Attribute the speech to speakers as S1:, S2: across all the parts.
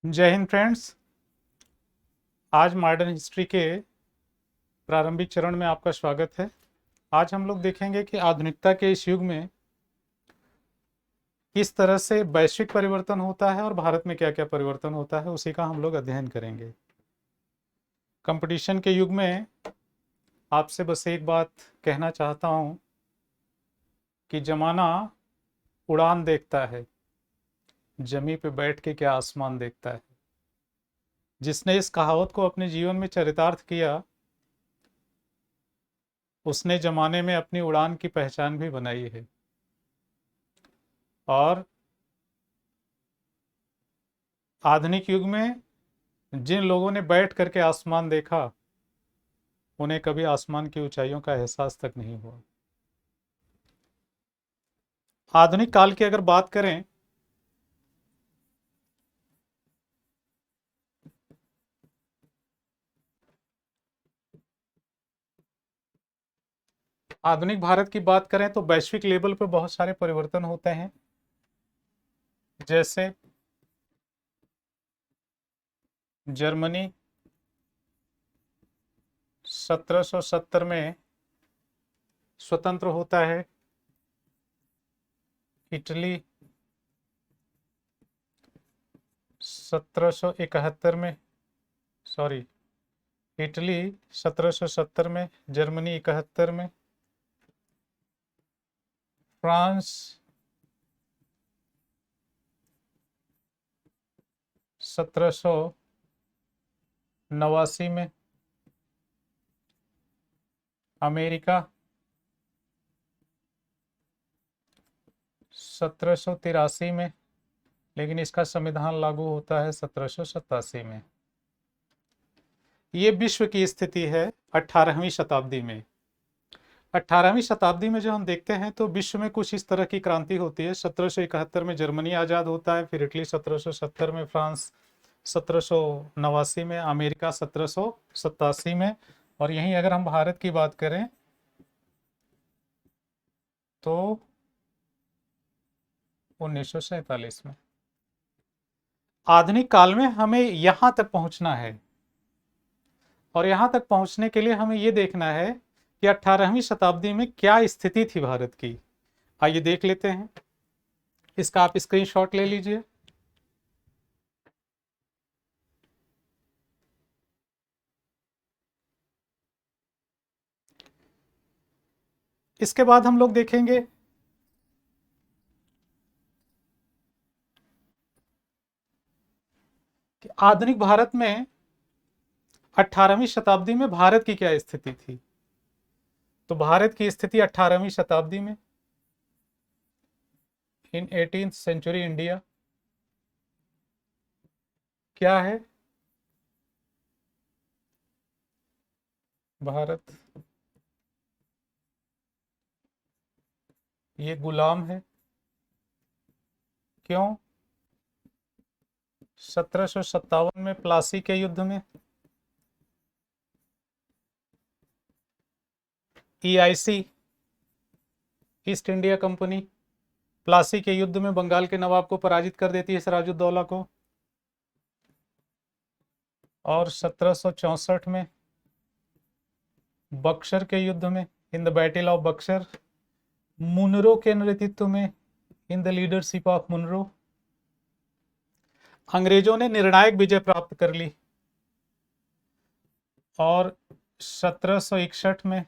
S1: जय हिंद फ्रेंड्स। आज modern history के प्रारंभिक चरण में आपका स्वागत है। आज हम लोग देखेंगे कि आधुनिकता के इस युग में किस तरह से वैश्विक परिवर्तन होता है और भारत में क्या क्या परिवर्तन होता है, उसी का हम लोग अध्ययन करेंगे। कंपटीशन के युग में आपसे बस एक बात कहना चाहता हूँ कि जमाना उड़ान देखता है, जमी पे बैठ के क्या आसमान देखता है। जिसने इस कहावत को अपने जीवन में चरितार्थ किया, उसने जमाने में अपनी उड़ान की पहचान भी बनाई है। और आधुनिक युग में जिन लोगों ने बैठ करके आसमान देखा, उन्हें कभी आसमान की ऊंचाइयों का एहसास तक नहीं हुआ। आधुनिक काल की अगर बात करें आधुनिक भारत की बात करें तो वैश्विक लेवल पर बहुत सारे परिवर्तन होते हैं। जैसे जर्मनी 1770 में स्वतंत्र होता है। इटली 1771 में, सॉरी, इटली 1770 में, जर्मनी 71 में, फ्रांस 1789 में, अमेरिका 1783 में, लेकिन इसका संविधान लागू होता है 1787 में। ये विश्व की स्थिति है 18वीं शताब्दी में। 18वीं शताब्दी में जो हम देखते हैं तो विश्व में कुछ इस तरह की क्रांति होती है। 1771 में जर्मनी आज़ाद होता है, फिर इटली 1770 में, फ्रांस 1789 में, अमेरिका 1787 में, और यहीं अगर हम भारत की बात करें तो 1947 में। आधुनिक काल में हमें यहां तक पहुंचना है, और यहां तक पहुंचने के लिए हमें यह देखना है कि 18वीं शताब्दी में क्या स्थिति थी भारत की। आइए देख लेते हैं। इसका आप स्क्रीनशॉट ले लीजिए। इसके बाद हम लोग देखेंगे कि आधुनिक भारत में 18वीं शताब्दी में भारत की क्या स्थिति थी। तो भारत की स्थिति 18वीं शताब्दी में, इन 18th सेंचुरी इंडिया, क्या है? भारत ये गुलाम है। क्यों? 1757 में प्लासी के युद्ध में EIC, east India company, Plassey के युद्ध में बंगाल के नवाब को पराजित कर देती है, सिराजुद्दौला को। और 1764 में बक्सर के युद्ध में, in the battle of Buxar, Munro के नेतृत्व में, in the leadership of Munro, अंग्रेजों ने निर्णायक विजय प्राप्त कर ली। और 1761 में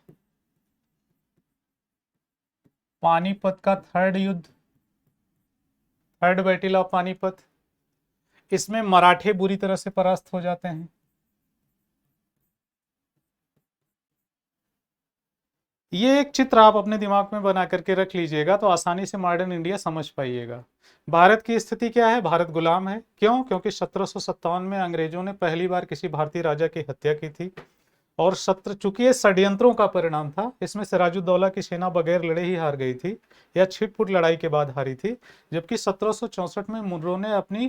S1: पानीपत का थर्ड युद्ध, थर्ड बैटल ऑफ पानीपत, इसमें मराठे बुरी तरह से परास्त हो जाते हैं। ये एक चित्र आप अपने दिमाग में बना करके रख लीजिएगा तो आसानी से मॉडर्न इंडिया समझ पाइएगा। भारत की स्थिति क्या है? भारत गुलाम है। क्यों? क्योंकि 1757 में अंग्रेजों ने पहली बार किसी भारतीय राजा की हत्या की थी, और चूंकि ये षड्यंत्रों का परिणाम था, इसमें सिराजुद्दौला की सेना बगैर लड़े ही हार गई थी, या छिटपुट लड़ाई के बाद हारी थी। जबकि 1764 में मुनरो ने अपनी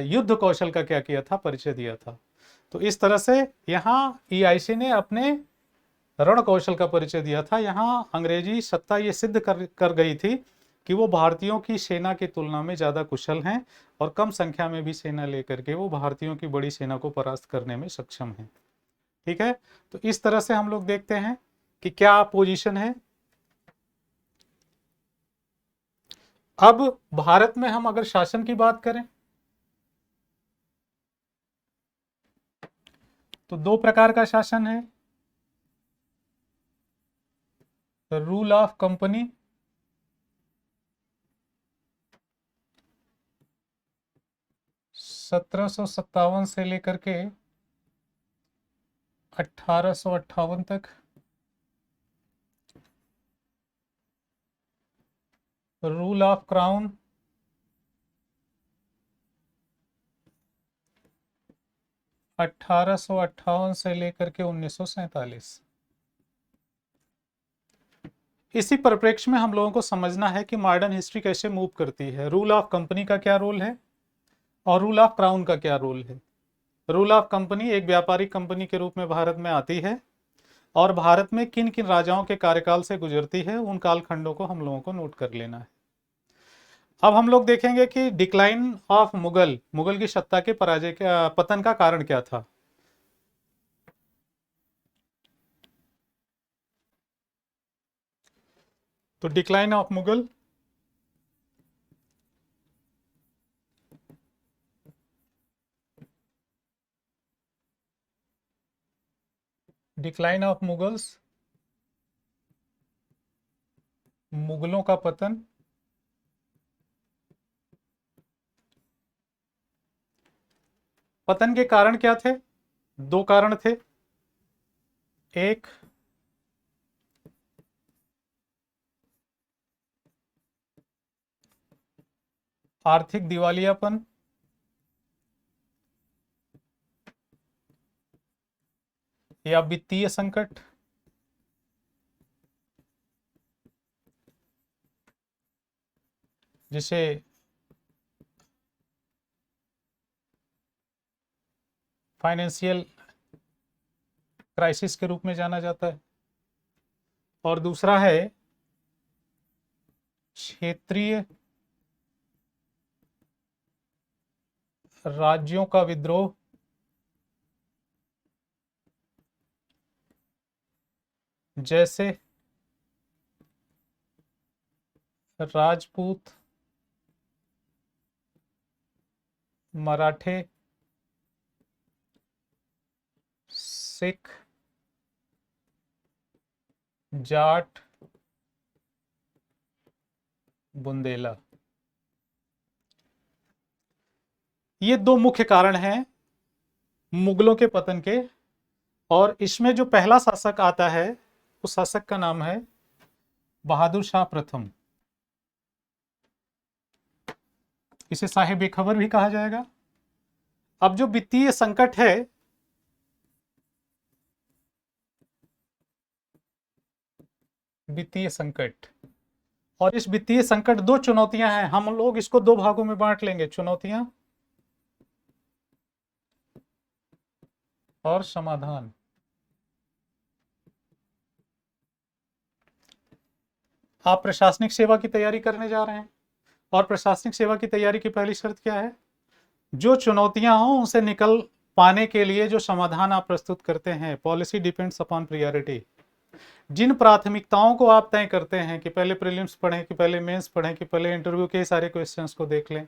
S1: युद्ध कौशल का क्या किया था? परिचय दिया था। तो इस तरह से यहाँ EIC ने अपने रण कौशल का परिचय दिया था। यहाँ अंग्रेजी सत्ता ये सिद्ध कर गई थी कि वो भारतीयों की सेना की तुलना में ज़्यादा कुशल हैं और कम संख्या में भी सेना लेकर के वो भारतीयों की बड़ी सेना को परास्त करने में सक्षम हैं। ठीक है, तो इस तरह से हम लोग देखते हैं कि क्या पोजीशन है। अब भारत में हम अगर शासन की बात करें तो दो प्रकार का शासन है, रूल ऑफ कंपनी सत्रह से लेकर के 1858 तक, रूल ऑफ क्राउन 1858 से लेकर के 1947। इसी परिप्रेक्ष्य में हम लोगों को समझना है कि मॉडर्न हिस्ट्री कैसे मूव करती है, रूल ऑफ कंपनी का क्या रोल है और रूल ऑफ क्राउन का क्या रोल है। रूल ऑफ कंपनी एक व्यापारिक कंपनी के रूप में भारत में आती है और भारत में किन किन राजाओं के कार्यकाल से गुजरती है, उन कालखंडों को हम लोगों को नोट कर लेना है। अब हम लोग देखेंगे कि डिक्लाइन ऑफ मुगल की सत्ता के पराजय का पतन का कारण क्या था। तो डिक्लाइन ऑफ मुगल मुगल्स, मुगलों का पतन, पतन के कारण क्या थे? दो कारण थे। एक आर्थिक दिवालियापन, या वित्तीय संकट, जिसे फाइनेंशियल क्राइसिस के रूप में जाना जाता है। और दूसरा है क्षेत्रीय राज्यों का विद्रोह, जैसे राजपूत, मराठे, सिख, जाट, बुंदेला। ये दो मुख्य कारण हैं मुगलों के पतन के। और इसमें जो पहला शासक आता है उस शासक का नाम है बहादुर शाह प्रथम। इसे साहिब बेखबर भी कहा जाएगा। अब जो वित्तीय संकट है, वित्तीय संकट, और इस वित्तीय संकट दो चुनौतियां हैं। हम लोग इसको दो भागों में बांट लेंगे, चुनौतियां और समाधान। आप प्रशासनिक सेवा की तैयारी करने जा रहे हैं और प्रशासनिक सेवा की तैयारी की पहली शर्त क्या है? जो चुनौतियां हों उनसे निकल पाने के लिए जो समाधान आप प्रस्तुत करते हैं, पॉलिसी डिपेंड्स अपॉन प्रायोरिटी। जिन प्राथमिकताओं को आप तय करते हैं कि पहले प्रीलिम्स पढ़ें कि पहले मेंस पढ़ें कि पहले इंटरव्यू के सारे क्वेश्चंस को देख लें,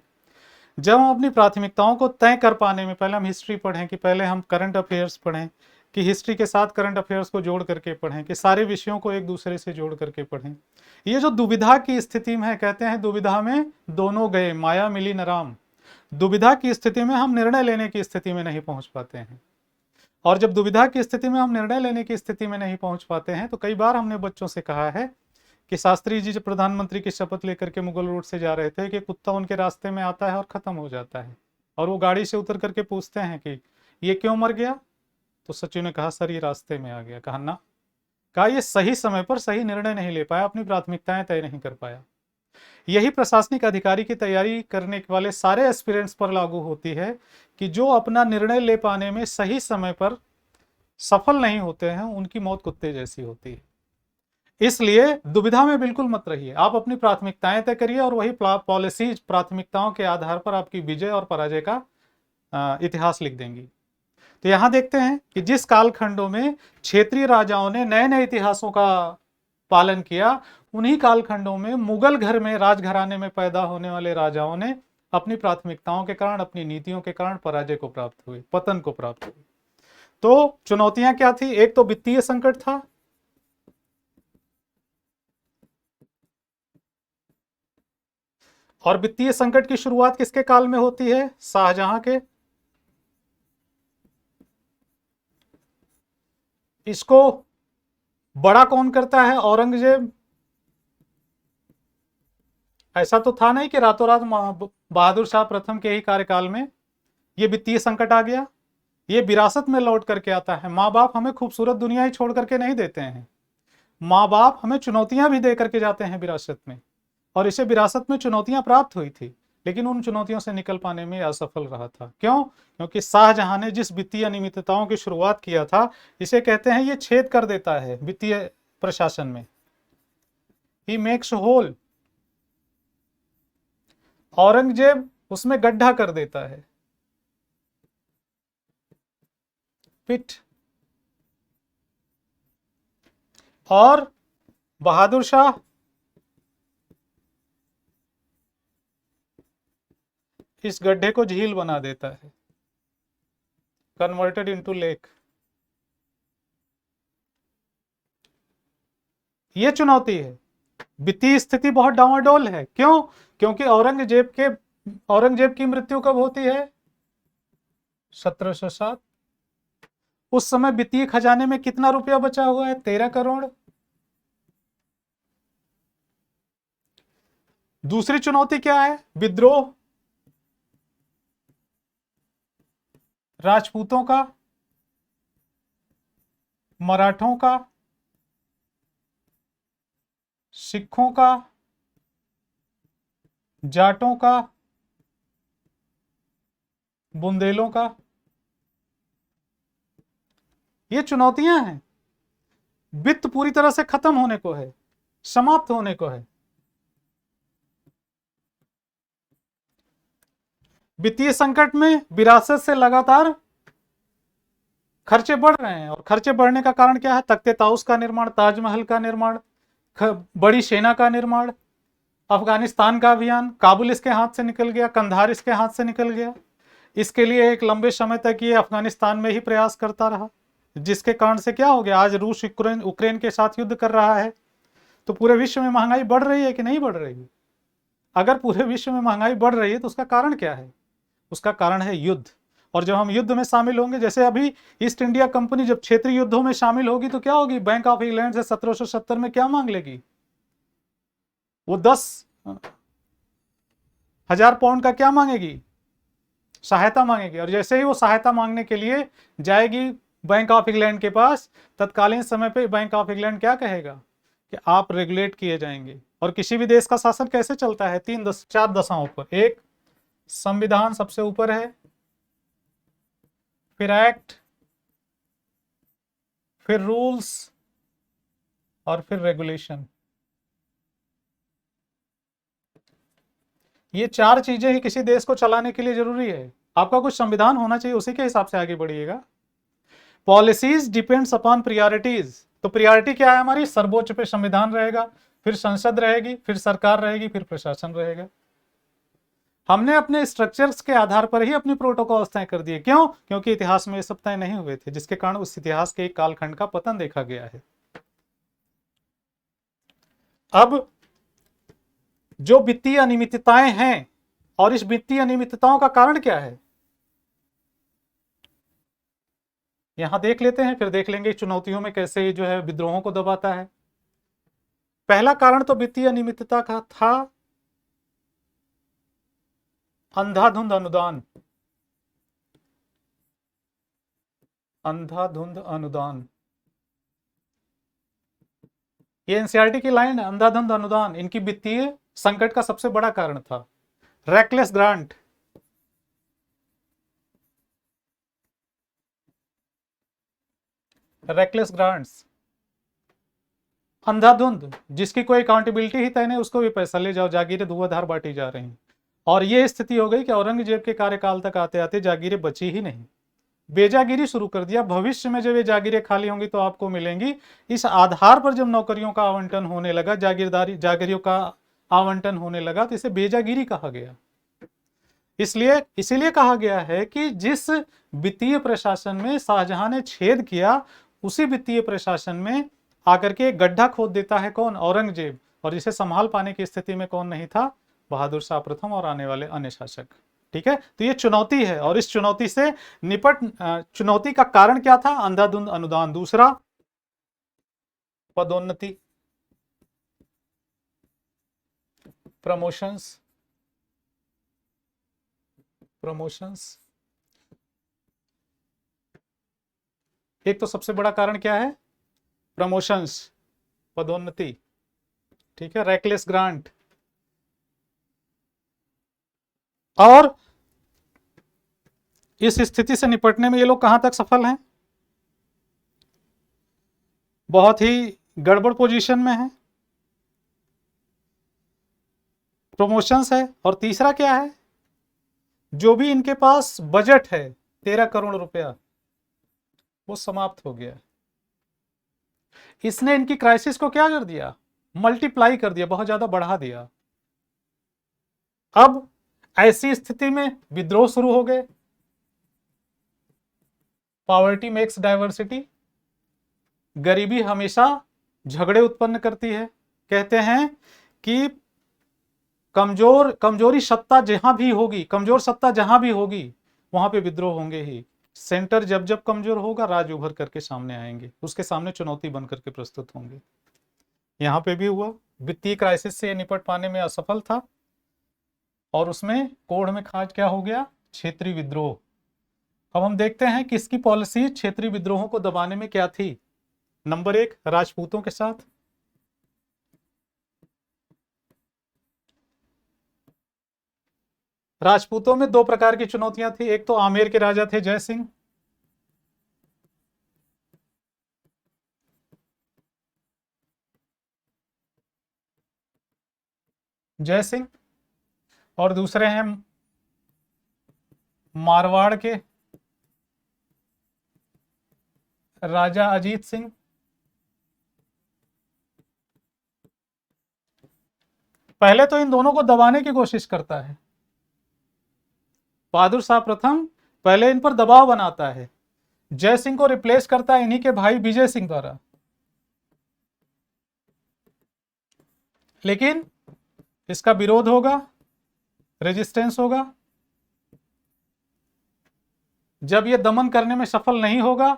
S1: जब हम अपनी प्राथमिकताओं को तय कर पाने में पहले हम हिस्ट्री पढ़ें कि पहले हम करंट अफेयर्स पढ़ें कि हिस्ट्री के साथ करंट अफेयर्स को जोड़ करके पढ़ें कि सारे विषयों को एक दूसरे से जोड़ करके पढ़ें। ये जो दुविधा की स्थिति में है, कहते हैं दुविधा में दोनों गए माया मिली न राम। दुविधा की स्थिति में हम निर्णय लेने की स्थिति में नहीं पहुंच पाते हैं, और जब दुविधा की स्थिति में हम निर्णय लेने की स्थिति में नहीं पहुंच पाते हैं तो कई बार हमने बच्चों से कहा है कि शास्त्री जी जब प्रधानमंत्री की शपथ लेकर के मुगल रोड से जा रहे थे कि कुत्ता उनके रास्ते में आता है और खत्म हो जाता है, और वो गाड़ी से उतर करके पूछते हैं कि ये क्यों मर गया? तो सचिव ने कहा सर ये रास्ते में आ गया। कहा ना, कहा ये सही समय पर सही निर्णय नहीं ले पाया, अपनी प्राथमिकताएं तय नहीं कर पाया। यही प्रशासनिक अधिकारी की तैयारी करने वाले सारे एस्पिरेंट्स पर लागू होती है कि जो अपना निर्णय ले पाने में सही समय पर सफल नहीं होते हैं उनकी मौत कुत्ते जैसी होती है। इसलिए दुविधा में बिल्कुल मत रहिए, आप अपनी प्राथमिकताएं तय करिए और वही पॉलिसी प्राथमिकताओं के आधार पर आपकी विजय और पराजय का इतिहास लिख देंगी। तो यहां देखते हैं कि जिस कालखंडों में क्षेत्रीय राजाओं ने नए नए इतिहासों का पालन किया, उन्हीं कालखंडों में मुगल घर में राजघराने में पैदा होने वाले राजाओं ने अपनी प्राथमिकताओं के कारण, अपनी नीतियों के कारण पराजय को प्राप्त हुए, पतन को प्राप्त हुए। तो चुनौतियां क्या थी? एक तो वित्तीय संकट था, और वित्तीय संकट की शुरुआत किसके काल में होती है? शाहजहां के। इसको बड़ा कौन करता है? औरंगजेब। ऐसा तो था नहीं कि रातों रात बहादुर शाह प्रथम के ही कार्यकाल में ये वित्तीय संकट आ गया। ये विरासत में लौट करके आता है। माँ बाप हमें खूबसूरत दुनिया ही छोड़ करके नहीं देते हैं, माँ बाप हमें चुनौतियां भी दे करके जाते हैं विरासत में, और इसे विरासत में चुनौतियां प्राप्त हुई थी, लेकिन उन चुनौतियों से निकल पाने में असफल रहा था। क्यों? क्योंकि शाहजहां ने जिस वित्तीय अनियमितताओं की शुरुआत किया था, इसे कहते हैं ये छेद कर देता है वित्तीय प्रशासन में, ही मेक्स होल। औरंगजेब उसमें गड्ढा कर देता है, पिट। और बहादुर शाह इस गड्ढे को झील बना देता है, कन्वर्टेड इनटू लेक। ये चुनौती है। वित्तीय स्थिति बहुत डावाडोल है। क्यों? क्योंकि औरंगजेब की मृत्यु कब होती है? 1707। उस समय वित्तीय खजाने में कितना रुपया बचा हुआ है? 13 करोड़। दूसरी चुनौती क्या है? विद्रोह, राजपूतों का, मराठों का, सिखों का, जाटों का, बुंदेलों का। ये चुनौतियां हैं। वित्त पूरी तरह से खत्म होने को है, समाप्त होने को है। वित्तीय संकट में विरासत से लगातार खर्चे बढ़ रहे हैं, और खर्चे बढ़ने का कारण क्या है? तख्ते ताउस का निर्माण, ताजमहल का निर्माण, बड़ी सेना का निर्माण, अफगानिस्तान का अभियान। काबुल इसके हाथ से निकल गया, कंधार इसके हाथ से निकल गया। इसके लिए एक लंबे समय तक ये अफगानिस्तान में ही प्रयास करता रहा, जिसके कारण से क्या हो गया? आज रूस यूक्रेन के साथ युद्ध कर रहा है। तो पूरे विश्व में महंगाई बढ़ रही है कि नहीं बढ़ रही है? अगर पूरे विश्व में महंगाई बढ़ रही है तो उसका कारण क्या है? उसका कारण है युद्ध। और जब हम युद्ध में शामिल होंगे, जैसे अभी ईस्ट इंडिया कंपनी जब क्षेत्रीय युद्धों में शामिल होगी तो क्या होगी? बैंक ऑफ इंग्लैंड से 1770 में क्या मांग लेगी? वो 10,000 पाउंड का क्या मांगेगी? सहायता मांगेगी। और जैसे ही वो सहायता मांगने के लिए जाएगी बैंक ऑफ इंग्लैंड के पास, तत्कालीन समय पे बैंक ऑफ इंग्लैंड क्या कहेगा? कि आप रेगुलेट किए जाएंगे। और किसी भी देश का शासन कैसे चलता है? 4 दशाओं पर। एक, संविधान सबसे ऊपर है, फिर एक्ट, फिर रूल्स, और फिर रेगुलेशन। ये 4 चीजें ही किसी देश को चलाने के लिए जरूरी है। आपका कुछ संविधान होना चाहिए, उसी के हिसाब से आगे बढ़िएगा। Policies depends upon priorities. तो प्रियोरिटी क्या है हमारी? सर्वोच्च पे संविधान रहेगा, फिर संसद रहेगी, फिर सरकार रहेगी, फिर प्रशासन रहेगा। हमने अपने स्ट्रक्चर्स के आधार पर ही अपनी प्रोटोकॉल्स तय कर दिए। क्यों? क्योंकि इतिहास में ये सब तय नहीं हुए थे, जिसके कारण उस इतिहास के एक कालखंड का पतन देखा गया है। अब जो वित्तीय अनियमितताएं हैं, और इस वित्तीय अनियमितताओं का कारण क्या है, यहां देख लेते हैं, फिर देख लेंगे चुनौतियों में कैसे जो है विद्रोहों को दबाता है। पहला कारण तो वित्तीय अनियमितता का था अंधाधुंध अनुदान। अंधाधुंध अनुदान, ये एनसीईआरटी की लाइन है। अंधाधुंध अनुदान इनकी वित्तीय संकट का सबसे बड़ा कारण था। रेकलेस ग्रांट, रेकलेस ग्रांट्स, अंधाधुंध, जिसकी कोई अकाउंटेबिलिटी ही तय नहीं, उसको भी पैसा ले जाओ, जागीरें धुआंधार बांटी जा रही हैं। और ये स्थिति हो गई कि औरंगजेब के कार्यकाल तक आते आते जागीरें बची ही नहीं, बेजागिरी शुरू कर दिया। भविष्य में जब ये जागीरें खाली होंगी तो आपको मिलेंगी। इस आधार पर जब नौकरियों का आवंटन होने लगा, जागीरियों का आवंटन होने लगा, तो इसे बेजागिरी कहा गया। इसलिए इसीलिए कहा गया है कि जिस वित्तीय प्रशासन में शाहजहां ने छेद किया, उसी वित्तीय प्रशासन में आकर के गड्ढा खोद देता है कौन? औरंगजेब। और इसे संभाल पाने की स्थिति में कौन नहीं था? बहादुर शाह प्रथम और आने वाले अन्य शासक। ठीक है, तो ये चुनौती है, और इस चुनौती से चुनौती का कारण क्या था? अंधाधुंध अनुदान। दूसरा, पदोन्नति, प्रमोशंस। एक तो सबसे बड़ा कारण क्या है? प्रमोशंस, पदोन्नति। ठीक है, रैकलेस ग्रांट। और इस स्थिति से निपटने में ये लोग कहां तक सफल हैं? बहुत ही गड़बड़ पोजीशन में है। प्रमोशंस है, और तीसरा क्या है? जो भी इनके पास बजट है 13 करोड़ रुपया, वो समाप्त हो गया। इसने इनकी क्राइसिस को क्या कर दिया? मल्टीप्लाई कर दिया, बहुत ज्यादा बढ़ा दिया। अब ऐसी स्थिति में विद्रोह शुरू हो गए। Poverty makes diversity. गरीबी हमेशा झगड़े उत्पन्न करती है। कहते हैं कि कमजोरी सत्ता जहां भी होगी, कमजोर सत्ता जहां भी होगी, वहां पे विद्रोह होंगे ही। सेंटर जब जब कमजोर होगा, राज उभर करके सामने आएंगे, उसके सामने चुनौती बन करके प्रस्तुत होंगे। यहां पे भी हुआ। वित्तीय क्राइसिस से निपट पाने में असफल था, और उसमें कोढ़ में खाज क्या हो गया? क्षेत्रीय विद्रोह। अब हम देखते हैं कि इसकी पॉलिसी क्षेत्रीय विद्रोहों को दबाने में क्या थी। नंबर 1, राजपूतों के साथ। राजपूतों में दो प्रकार की चुनौतियां थी। एक तो आमेर के राजा थे जय सिंह, और दूसरे हैं मारवाड़ के राजा अजीत सिंह। पहले तो इन दोनों को दबाने की कोशिश करता है बहादुर शाह प्रथम, पहले इन पर दबाव बनाता है। जय सिंह को रिप्लेस करता है इन्हीं के भाई विजय सिंह द्वारा। लेकिन इसका विरोध होगा, रेजिस्टेंस होगा। जब ये दमन करने में सफल नहीं होगा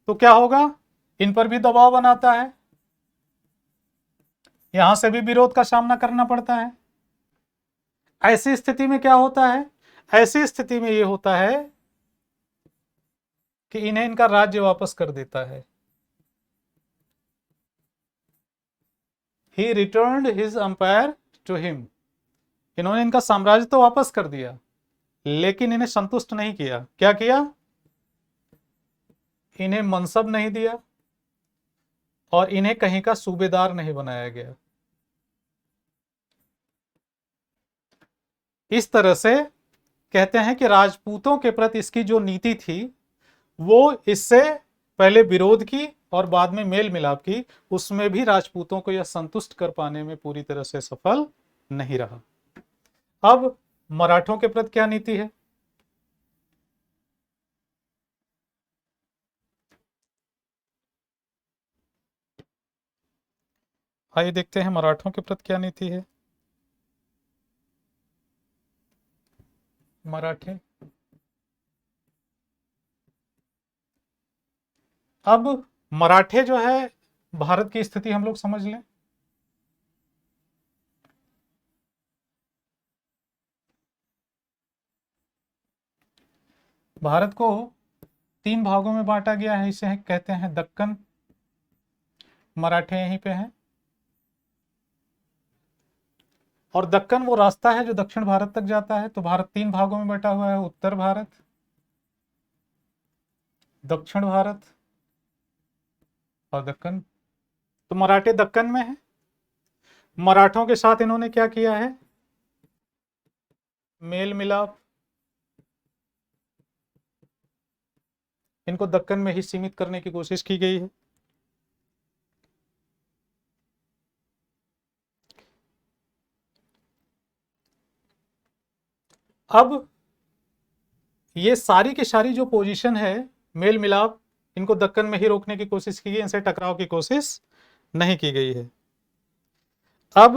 S1: तो क्या होगा? इन पर भी दबाव बनाता है, यहां से भी विरोध का सामना करना पड़ता है। ऐसी स्थिति में क्या होता है? ऐसी स्थिति में यह होता है कि इन्हें इनका राज्य वापस कर देता है। He returned his empire to him. इन्होंने इनका साम्राज्य तो वापस कर दिया, लेकिन इन्हें संतुष्ट नहीं किया। क्या किया? इन्हें मनसब नहीं दिया, और इन्हें कहीं का सूबेदार नहीं बनाया गया। इस तरह से कहते हैं कि राजपूतों के प्रति इसकी जो नीति थी, वो इससे पहले विरोध की और बाद में मेल मिलाप की, उसमें भी राजपूतों को यह संतुष्ट कर पाने में पूरी तरह से सफल नहीं रहा। अब मराठों के प्रति क्या नीति है? आइए देखते हैं मराठों के प्रति क्या नीति है। मराठे, अब मराठे जो है, भारत की स्थिति हम लोग समझ लें। भारत को 3 भागों में बांटा गया है। इसे कहते हैं दक्कन। मराठे यहीं पे हैं, और दक्कन वो रास्ता है जो दक्षिण भारत तक जाता है। तो भारत 3 भागों में बटा हुआ है, उत्तर भारत, दक्षिण भारत और दक्कन। तो मराठे दक्कन में है, मराठों के साथ इन्होंने क्या किया है, मेल मिलाप, इनको दक्कन में ही सीमित करने की कोशिश की गई है। अब ये सारी की सारी जो पोजीशन है मेल मिलाप, इनको दक्कन में ही रोकने की कोशिश की गई, इनसे टकराव की कोशिश नहीं की गई है। अब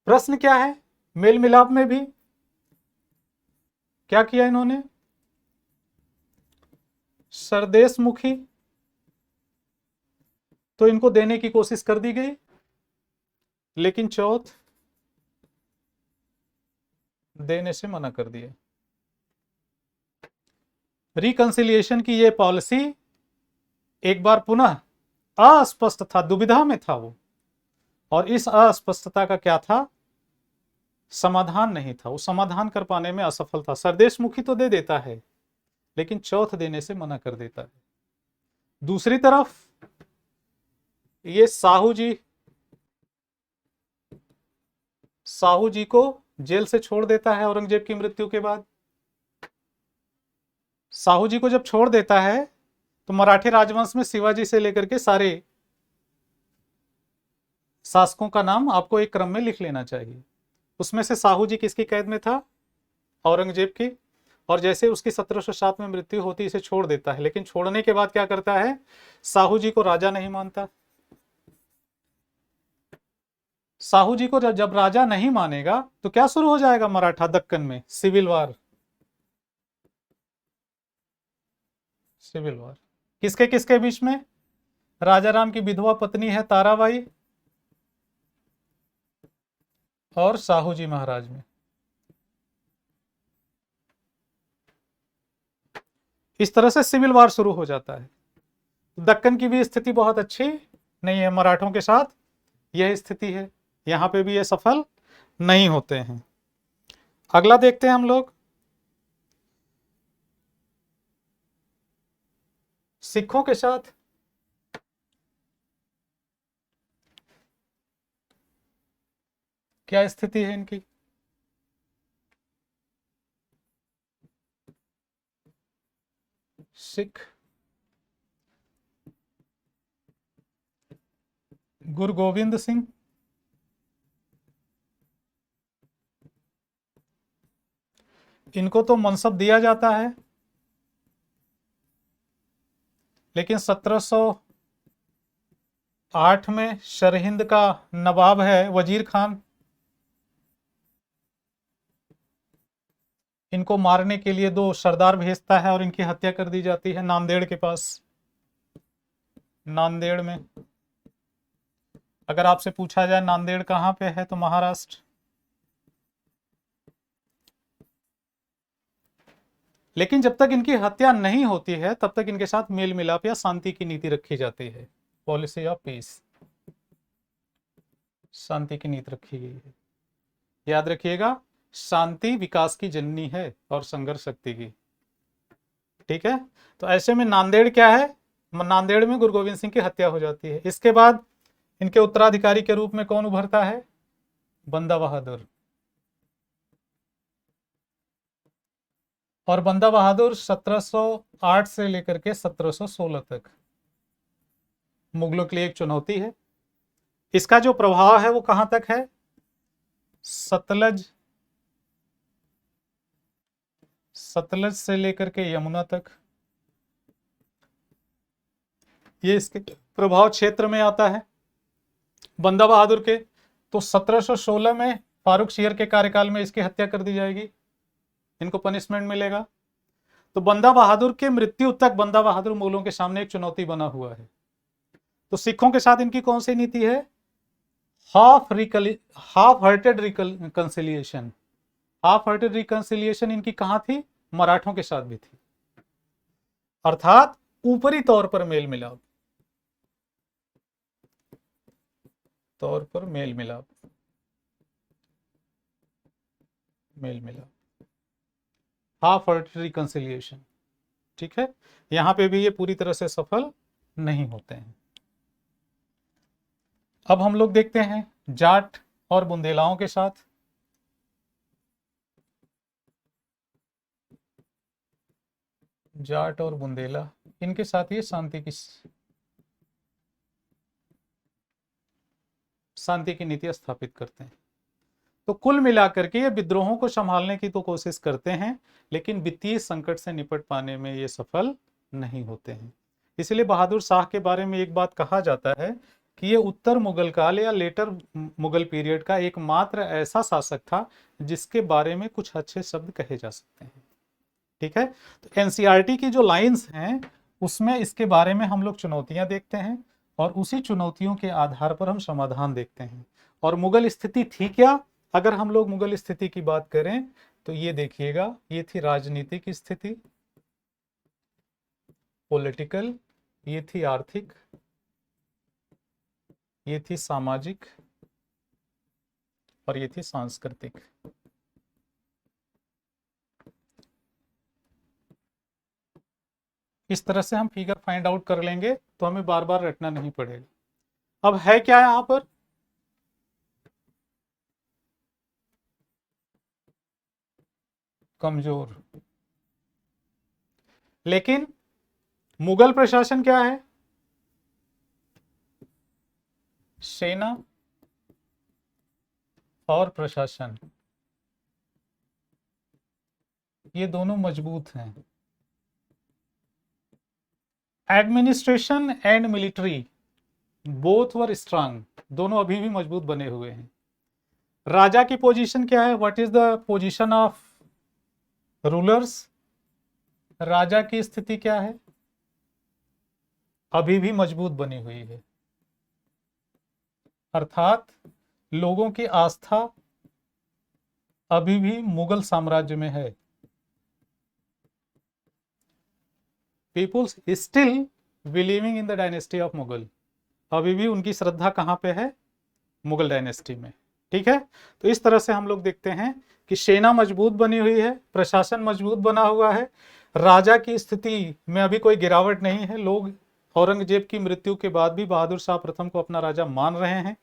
S1: प्रश्न क्या है, मेल मिलाप में भी क्या किया इन्होंने, सरदेशमुखी तो इनको देने की कोशिश कर दी गई, लेकिन चौथ देने से मना कर दिया। रिकंसिलिएशन की ये पॉलिसी एक बार पुनः अस्पष्ट था, दुविधा में था वो, और इस अस्पष्टता का क्या था, समाधान नहीं था, वो समाधान कर पाने में असफल था। सरदेशमुखी तो दे देता है, लेकिन चौथ देने से मना कर देता है। दूसरी तरफ ये साहू जी को जेल से छोड़ देता है औरंगजेब की मृत्यु के बाद। साहू जी को जब छोड़ देता है तो मराठे राजवंश में शिवाजी से लेकर के सारे शासकों का नाम आपको एक क्रम में लिख लेना चाहिए। उसमें से साहू जी किसकी कैद में था, औरंगजेब की, और जैसे उसकी 1707 में मृत्यु होती इसे छोड़ देता है, लेकिन छोड़ने के बाद क्या करता है, साहू जी को राजा नहीं मानता। साहू जी को जब राजा नहीं मानेगा तो क्या शुरू हो जाएगा मराठा दक्कन में, सिविल वार। सिविल वार किसके किसके बीच में, राजा राम की विधवा पत्नी है ताराबाई और साहू जी महाराज में। इस तरह से सिविल वार शुरू हो जाता है। दक्कन की भी स्थिति बहुत अच्छी नहीं है, मराठों के साथ यह स्थिति है, यहां पे भी ये सफल नहीं होते हैं। अगला देखते हैं हम लोग, सिखों के साथ क्या स्थिति है इनकी। सिख गुरु गोविंद सिंह, इनको तो मनसब दिया जाता है, लेकिन 1708 में सरहिंद का नवाब है वजीर खान, इनको मारने के लिए 2 सरदार भेजता है और इनकी हत्या कर दी जाती है नांदेड़ के पास। नांदेड़ में, अगर आपसे पूछा जाए नांदेड़ कहां पे है तो महाराष्ट्र। लेकिन जब तक इनकी हत्या नहीं होती है तब तक इनके साथ मेल मिलाप या शांति की नीति रखी जाती है, पॉलिसी ऑफ पीस, शांति की नीति रखी गई है। याद रखिएगा, शांति विकास की जननी है और संघर्ष शक्ति की। ठीक है, तो ऐसे में नांदेड़ क्या है, नांदेड़ में गुरु गोविंद सिंह की हत्या हो जाती है। इसके बाद इनके उत्तराधिकारी के रूप में कौन उभरता है, बंदा बहादुर। और बंदा बहादुर 1708 से लेकर के 1716 तक मुगलों के लिए एक चुनौती है। इसका जो प्रभाव है वो कहां तक है, सतलज से लेकर के यमुना तक, ये इसके प्रभाव क्षेत्र में आता है बंदा बहादुर के। तो 1716 में फारूक शेर के कार्यकाल में इसकी हत्या कर दी जाएगी, इनको पनिशमेंट मिलेगा। तो बंदा बहादुर के मृत्यु तक बंदा बहादुर मुगलों के सामने एक चुनौती बना हुआ है। तो सिखों के साथ इनकी कौन सी नीति है, half hearted reconciliation. Half hearted reconciliation इनकी कहां थी, मराठों के साथ भी थी, अर्थात ऊपरी तौर पर मेल मिलाप, मेल मिलाप, हाफ हार्टेड रिकंसिलिएशन। ठीक है, यहां पे भी ये पूरी तरह से सफल नहीं होते हैं। अब हम लोग देखते हैं जाट और बुंदेलाओं के साथ। जाट और बुंदेला, इनके साथ ये शांति की नीति स्थापित करते हैं। तो कुल मिलाकर के ये विद्रोहों को संभालने की तो कोशिश करते हैं, लेकिन वित्तीय संकट से निपट पाने में ये सफल नहीं होते हैं। इसलिए बहादुर शाह के बारे में एक बात कहा जाता है कि ये उत्तर मुगल काल या लेटर मुगल पीरियड का एकमात्र ऐसा शासक था जिसके बारे में कुछ अच्छे शब्द कहे जा सकते हैं। ठीक है, तो एनसीईआरटी की जो लाइंस हैं उसमें इसके बारे में हम लोग चुनौतियां देखते हैं और उसी चुनौतियों के आधार पर हम समाधान देखते हैं। और मुगल स्थिति थी क्या? अगर हम लोग मुगल स्थिति की बात करें तो ये देखिएगा, ये थी राजनीतिक स्थिति, पॉलिटिकल, ये थी आर्थिक, ये थी सामाजिक और ये थी सांस्कृतिक। इस तरह से हम फिगर फाइंड आउट कर लेंगे तो हमें बार बार रटना नहीं पड़ेगा। अब है क्या यहां पर? कमजोर। लेकिन मुगल प्रशासन क्या है? सेना और प्रशासन, ये दोनों मजबूत हैं। Administration and military both were strong, दोनों अभी भी मजबूत बने हुए हैं। राजा की पोजीशन क्या है? What is the position of rulers? राजा की स्थिति क्या है? अभी भी मजबूत बनी हुई है, अर्थात लोगों की आस्था अभी भी मुगल साम्राज्य में है। Peoples still believing in the dynasty of Mughal, अभी भी उनकी श्रद्धा कहां पे है? मुगल डायनेस्टी में। ठीक है, तो इस तरह से हम लोग देखते हैं कि सेना मजबूत बनी हुई है, प्रशासन मजबूत बना हुआ है, राजा की स्थिति में अभी कोई गिरावट नहीं है। लोग औरंगजेब की मृत्यु के बाद भी बहादुर शाह प्रथम को अपना राजा मान रहे हैं,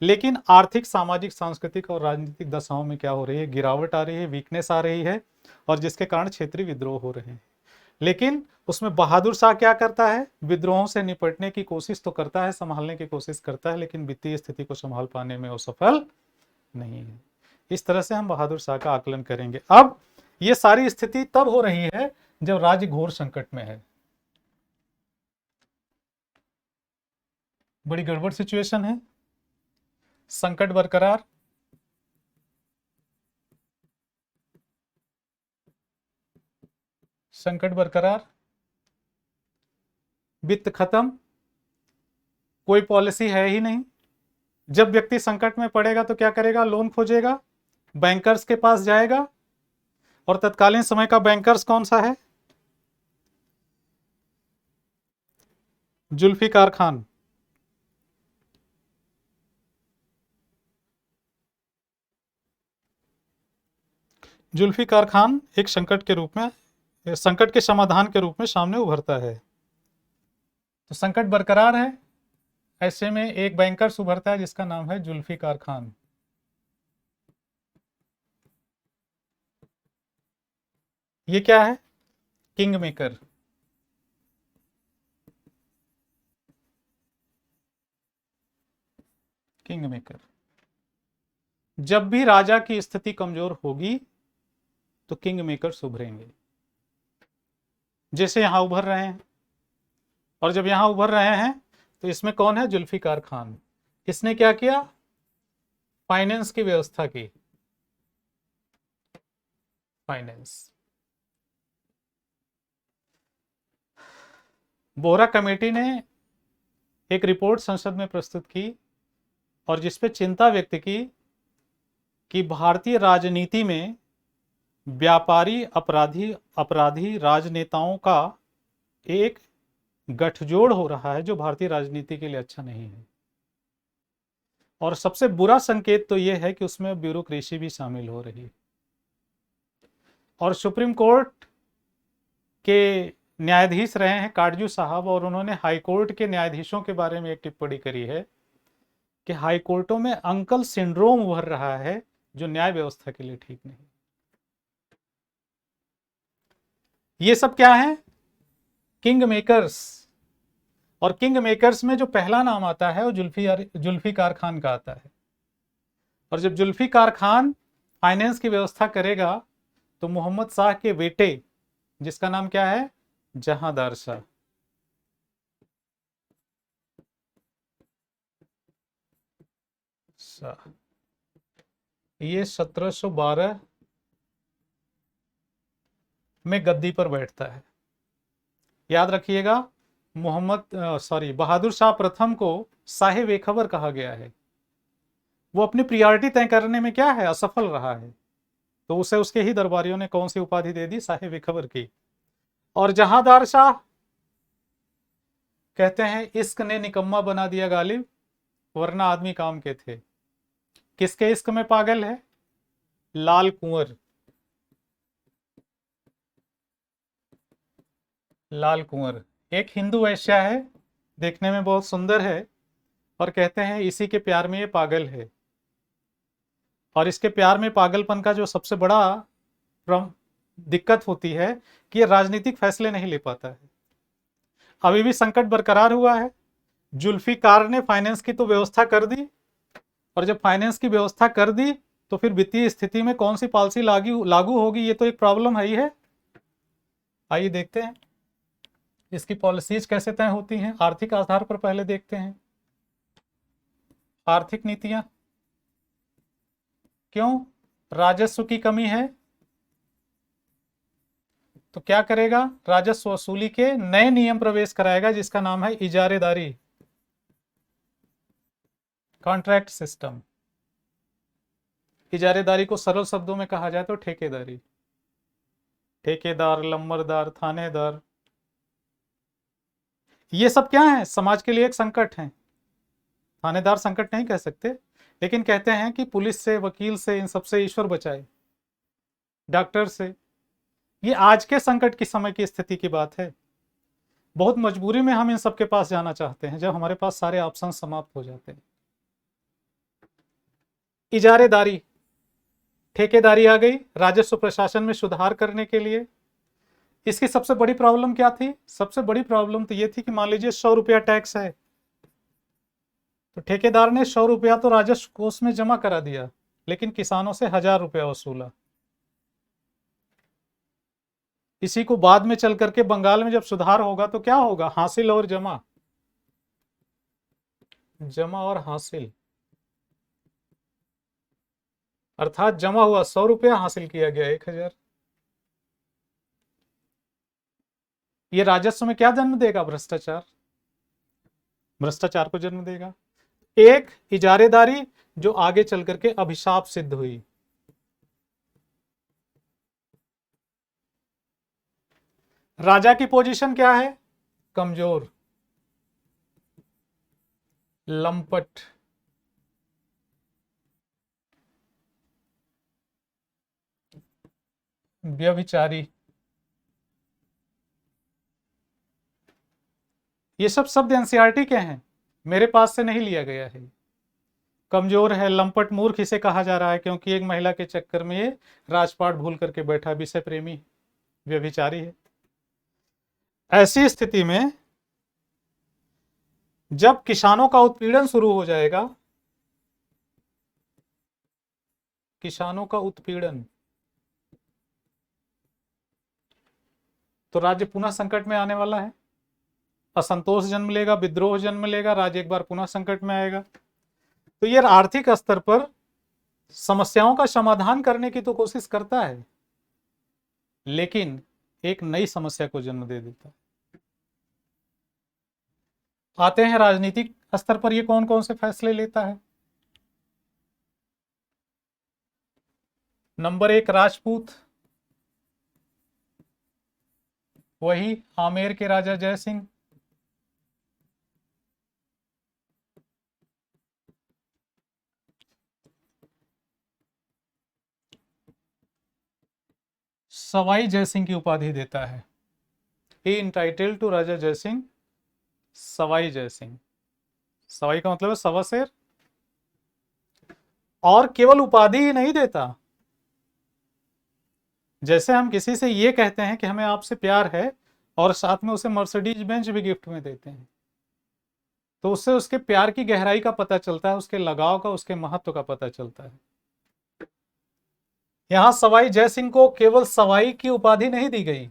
S1: लेकिन आर्थिक, सामाजिक, सांस्कृतिक और राजनीतिक दशाओं में क्या हो रही है? गिरावट आ रही है, वीकनेस आ रही है, और जिसके कारण क्षेत्रीय विद्रोह हो रहे हैं। लेकिन उसमें बहादुर शाह क्या करता है? विद्रोहों से निपटने की कोशिश तो करता है, संभालने की कोशिश करता है, लेकिन वित्तीय स्थिति को संभाल पाने में वो सफल नहीं है। इस तरह से हम बहादुर शाह का आकलन करेंगे। अब ये सारी स्थिति तब हो रही है जब राज्य घोर संकट में है, बड़ी गड़बड़ सिचुएशन है, संकट बरकरार, संकट बरकरार, वित्त खत्म, कोई पॉलिसी है ही नहीं। जब व्यक्ति संकट में पड़ेगा तो क्या करेगा? लोन खोजेगा, बैंकर्स के पास जाएगा, और तत्कालीन समय का बैंकर्स कौन सा है? जुल्फिकार खान। जुल्फिकार खान एक संकट के रूप में, संकट के समाधान के रूप में सामने उभरता है। तो संकट बरकरार है, ऐसे में एक बैंकर्स उभरता है जिसका नाम है जुल्फिकार खान। ये क्या है? King maker. King maker. जब भी राजा की स्थिति कमजोर होगी तो किंग मेकर उभरेंगे, जैसे यहां उभर रहे हैं। और जब यहां उभर रहे हैं तो इसमें कौन है? जुल्फिकार खान। इसने क्या किया? फाइनेंस की व्यवस्था की। फाइनेंस। बोहरा कमेटी ने एक रिपोर्ट संसद में प्रस्तुत की और जिसपे चिंता व्यक्त की कि भारतीय राजनीति में व्यापारी, अपराधी राजनेताओं का एक गठजोड़ हो रहा है जो भारतीय राजनीति के लिए अच्छा नहीं है। और सबसे बुरा संकेत तो यह है कि उसमें ब्यूरोक्रेसी भी शामिल हो रही है। और सुप्रीम कोर्ट के न्यायाधीश रहे हैं काटजू साहब, और उन्होंने हाई कोर्ट के न्यायाधीशों के बारे में एक टिप्पणी करी है कि हाई कोर्टों में अंकल सिंड्रोम उभर रहा है, जो न्याय व्यवस्था के लिए ठीक नहीं। ये सब क्या है? King makers. और किंग मेकर्स में जो पहला नाम आता है वो जुल्फिकार खान का आता है। और जब जुल्फिकार खान फाइनेंस की व्यवस्था करेगा तो मोहम्मद शाह के बेटे, जिसका नाम क्या है? जहांदार शाह। ये 1712 में गद्दी पर बैठता है। याद रखिएगा, बहादुर शाह प्रथम को शाहे बेखबर कहा गया है। वो अपनी प्रियॉरिटी तय करने में क्या है? असफल रहा है, तो उसे उसके ही दरबारियों ने कौन सी उपाधि दे दी? शाहे बेखबर की। और जहांदार शाह कहते हैं इश्क ने निकम्मा बना दिया गालिब, वरना आदमी काम के थे। किसके इश्क में पागल है? लाल कुंवर। लाल कुंवर एक हिंदू वेश्या है, देखने में बहुत सुंदर है, और कहते हैं इसी के प्यार में ये पागल है। और इसके प्यार में पागलपन का जो सबसे बड़ा दिक्कत होती है कि ये राजनीतिक फैसले नहीं ले पाता है। अभी भी संकट बरकरार हुआ है। जुल्फिकार ने फाइनेंस की तो व्यवस्था कर दी, और जब फाइनेंस की व्यवस्था कर दी तो फिर वित्तीय स्थिति में कौन सी पॉलिसी लागू होगी, ये तो एक प्रॉब्लम है ही है। आइए देखते हैं इसकी पॉलिसीज कैसे तय होती हैं। आर्थिक आधार पर पहले देखते हैं। आर्थिक नीतियां। क्यों? राजस्व की कमी है, तो क्या करेगा? राजस्व वसूली के नए नियम प्रवेश कराएगा, जिसका नाम है इजारेदारी, कॉन्ट्रैक्ट सिस्टम। इजारेदारी को सरल शब्दों में कहा जाए तो ठेकेदारी। ठेकेदार, लंबरदार, थानेदार, ये सब क्या है? समाज के लिए एक संकट है। थानेदार संकट नहीं कह सकते, लेकिन कहते हैं कि पुलिस से, वकील से, इन सबसे ईश्वर बचाए, डॉक्टर से। ये आज के संकट की समय की स्थिति की बात है। बहुत मजबूरी में हम इन सबके पास जाना चाहते हैं, जब हमारे पास सारे ऑप्शन समाप्त हो जाते हैं। इजारेदारी, ठेकेदारी आ गई राजस्व प्रशासन में सुधार करने के लिए। इसकी सबसे बड़ी प्रॉब्लम क्या थी? सबसे बड़ी प्रॉब्लम तो ये थी कि मान लीजिए 100 रुपया टैक्स है, तो ठेकेदार ने 100 रुपया तो राजस्व कोष में जमा करा दिया, लेकिन किसानों से 1000 रुपया वसूला। इसी को बाद में चल करके बंगाल में जब सुधार होगा तो क्या होगा? हासिल और जमा, जमा और हासिल। अर्थात जमा हुआ 100 रुपया, हासिल किया गया 1000। ये राजस्व में क्या जन्म देगा? भ्रष्टाचार। भ्रष्टाचार को जन्म देगा। एक इजारेदारी जो आगे चल करके अभिशाप सिद्ध हुई। राजा की पोजीशन क्या है? कमजोर, लंपट, व्यभिचारी। ये सब शब्द एनसीईआरटी के हैं, मेरे पास से नहीं लिया गया है। कमजोर है, लंपट, मूर्ख इसे कहा जा रहा है, क्योंकि एक महिला के चक्कर में ये राजपाट भूल करके बैठा, विषय प्रेमी, व्यभिचारी है। ऐसी स्थिति में जब किसानों का उत्पीड़न शुरू हो जाएगा, किसानों का उत्पीड़न, तो राज्य पुनः संकट में आने वाला है। असंतोष जन्म लेगा, विद्रोह जन्म लेगा, राज्य एक बार पुनः संकट में आएगा। तो ये आर्थिक स्तर पर समस्याओं का समाधान करने की तो कोशिश करता है, लेकिन एक नई समस्या को जन्म दे देता है। आते हैं राजनीतिक स्तर पर ये कौन कौन से फैसले लेता है। नंबर 1 राजपूत, वही आमेर के राजा जय सिंह। सवाई जय सिंह की उपाधि देता है। ही इंटाइटल्ड टू राजा जयसिंह सवाई जयसिंह। सवाई का मतलब है सवा शेर। और केवल उपाधि ही नहीं देता, जैसे हम किसी से ये कहते हैं कि हमें आपसे प्यार है और साथ में उसे मर्सिडीज बेंच भी गिफ्ट में देते हैं, तो उससे उसके प्यार की गहराई का पता चलता है, उसके लगाव का, उसके महत्व का पता चलता है। यहां सवाई जयसिंह को केवल सवाई की उपाधि नहीं दी गई,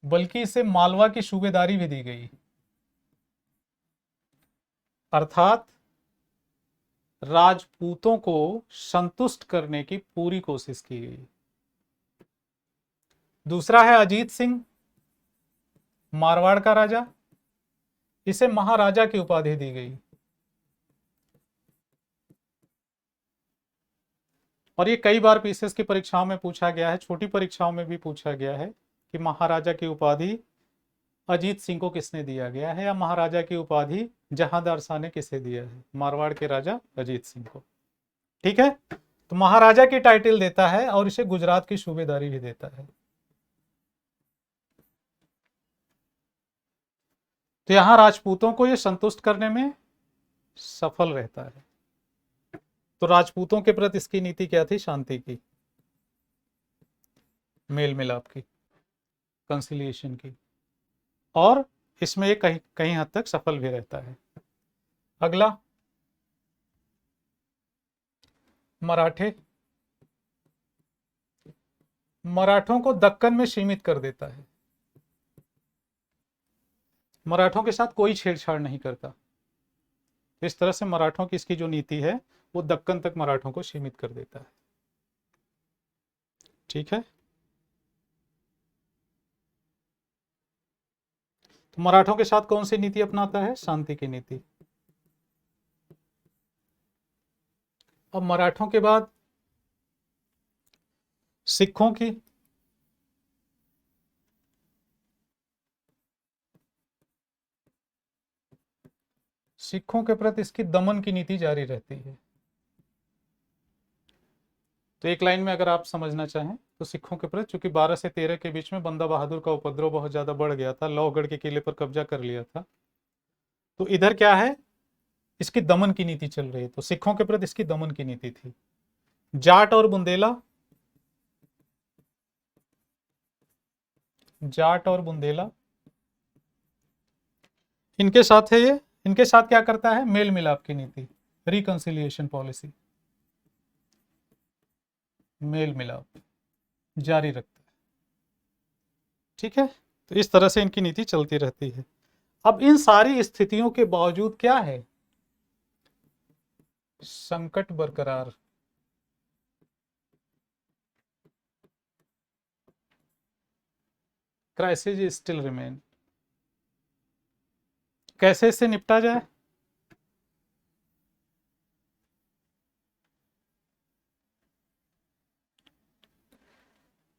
S1: बल्कि इसे मालवा की सूबेदारी भी दी गई। अर्थात राजपूतों को संतुष्ट करने की पूरी कोशिश की गई। दूसरा है अजीत सिंह, मारवाड़ का राजा, इसे महाराजा की उपाधि दी गई। और ये कई बार पीसीएस की परीक्षाओं में पूछा गया है, छोटी परीक्षाओं में भी पूछा गया है कि महाराजा की उपाधि अजीत सिंह को किसने दिया गया है, या महाराजा की उपाधि जहांदार शाह ने किसे दिया है, मारवाड़ के राजा अजीत सिंह को। ठीक है, तो महाराजा की टाइटल देता है और इसे गुजरात की सूबेदारी भी देता है। तो यहां राजपूतों को यह संतुष्ट करने में सफल रहता है। तो राजपूतों के प्रति इसकी नीति क्या थी? शांति की, मेल मिलाप की, कंसिलिएशन की, और इसमें ये कहीं कहीं हद तक सफल भी रहता है। अगला, मराठे। मराठों को दक्कन में सीमित कर देता है, मराठों के साथ कोई छेड़छाड़ नहीं करता। इस तरह से मराठों की इसकी जो नीति है वो दक्कन तक मराठों को सीमित कर देता है। ठीक है, तो मराठों के साथ कौन सी नीति अपनाता है? शांति की नीति। अब मराठों के बाद सिखों की। सिखों के प्रति इसकी दमन की नीति जारी रहती है। तो एक लाइन में अगर आप समझना चाहें तो सिखों के प्रति, चूंकि 12 से 13 के बीच में बंदा बहादुर का उपद्रव बहुत ज्यादा बढ़ गया था, लौहगढ़ के किले पर कब्जा कर लिया था, तो इधर क्या है? इसकी दमन की नीति चल रही है। तो सिखों के प्रति इसकी दमन की नीति थी। जाट और बुंदेला, जाट और बुंदेला, इनके साथ है ये, इनके साथ क्या करता है? मेल मिलाप की नीति, रिकंसिलिएशन पॉलिसी, मेल मिलाप जारी रखता है। ठीक है, तो इस तरह से इनकी नीति चलती रहती है। अब इन सारी स्थितियों के बावजूद क्या है? संकट बरकरार। Crisis still remain. कैसे इससे निपटा जाए?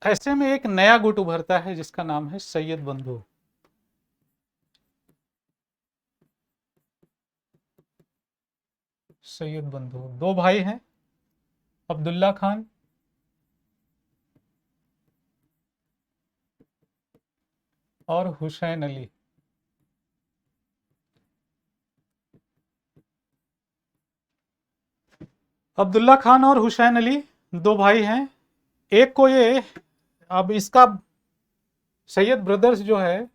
S1: ऐसे में एक नया गुट उभरता है जिसका नाम है सैयद बंधु। सैयद बंधु दो भाई हैं, अब्दुल्ला खान और हुसैन अली। अब्दुल्ला खान और हुसैन अली दो भाई हैं। एक को ये, अब इसका सैयद ब्रदर्स जो है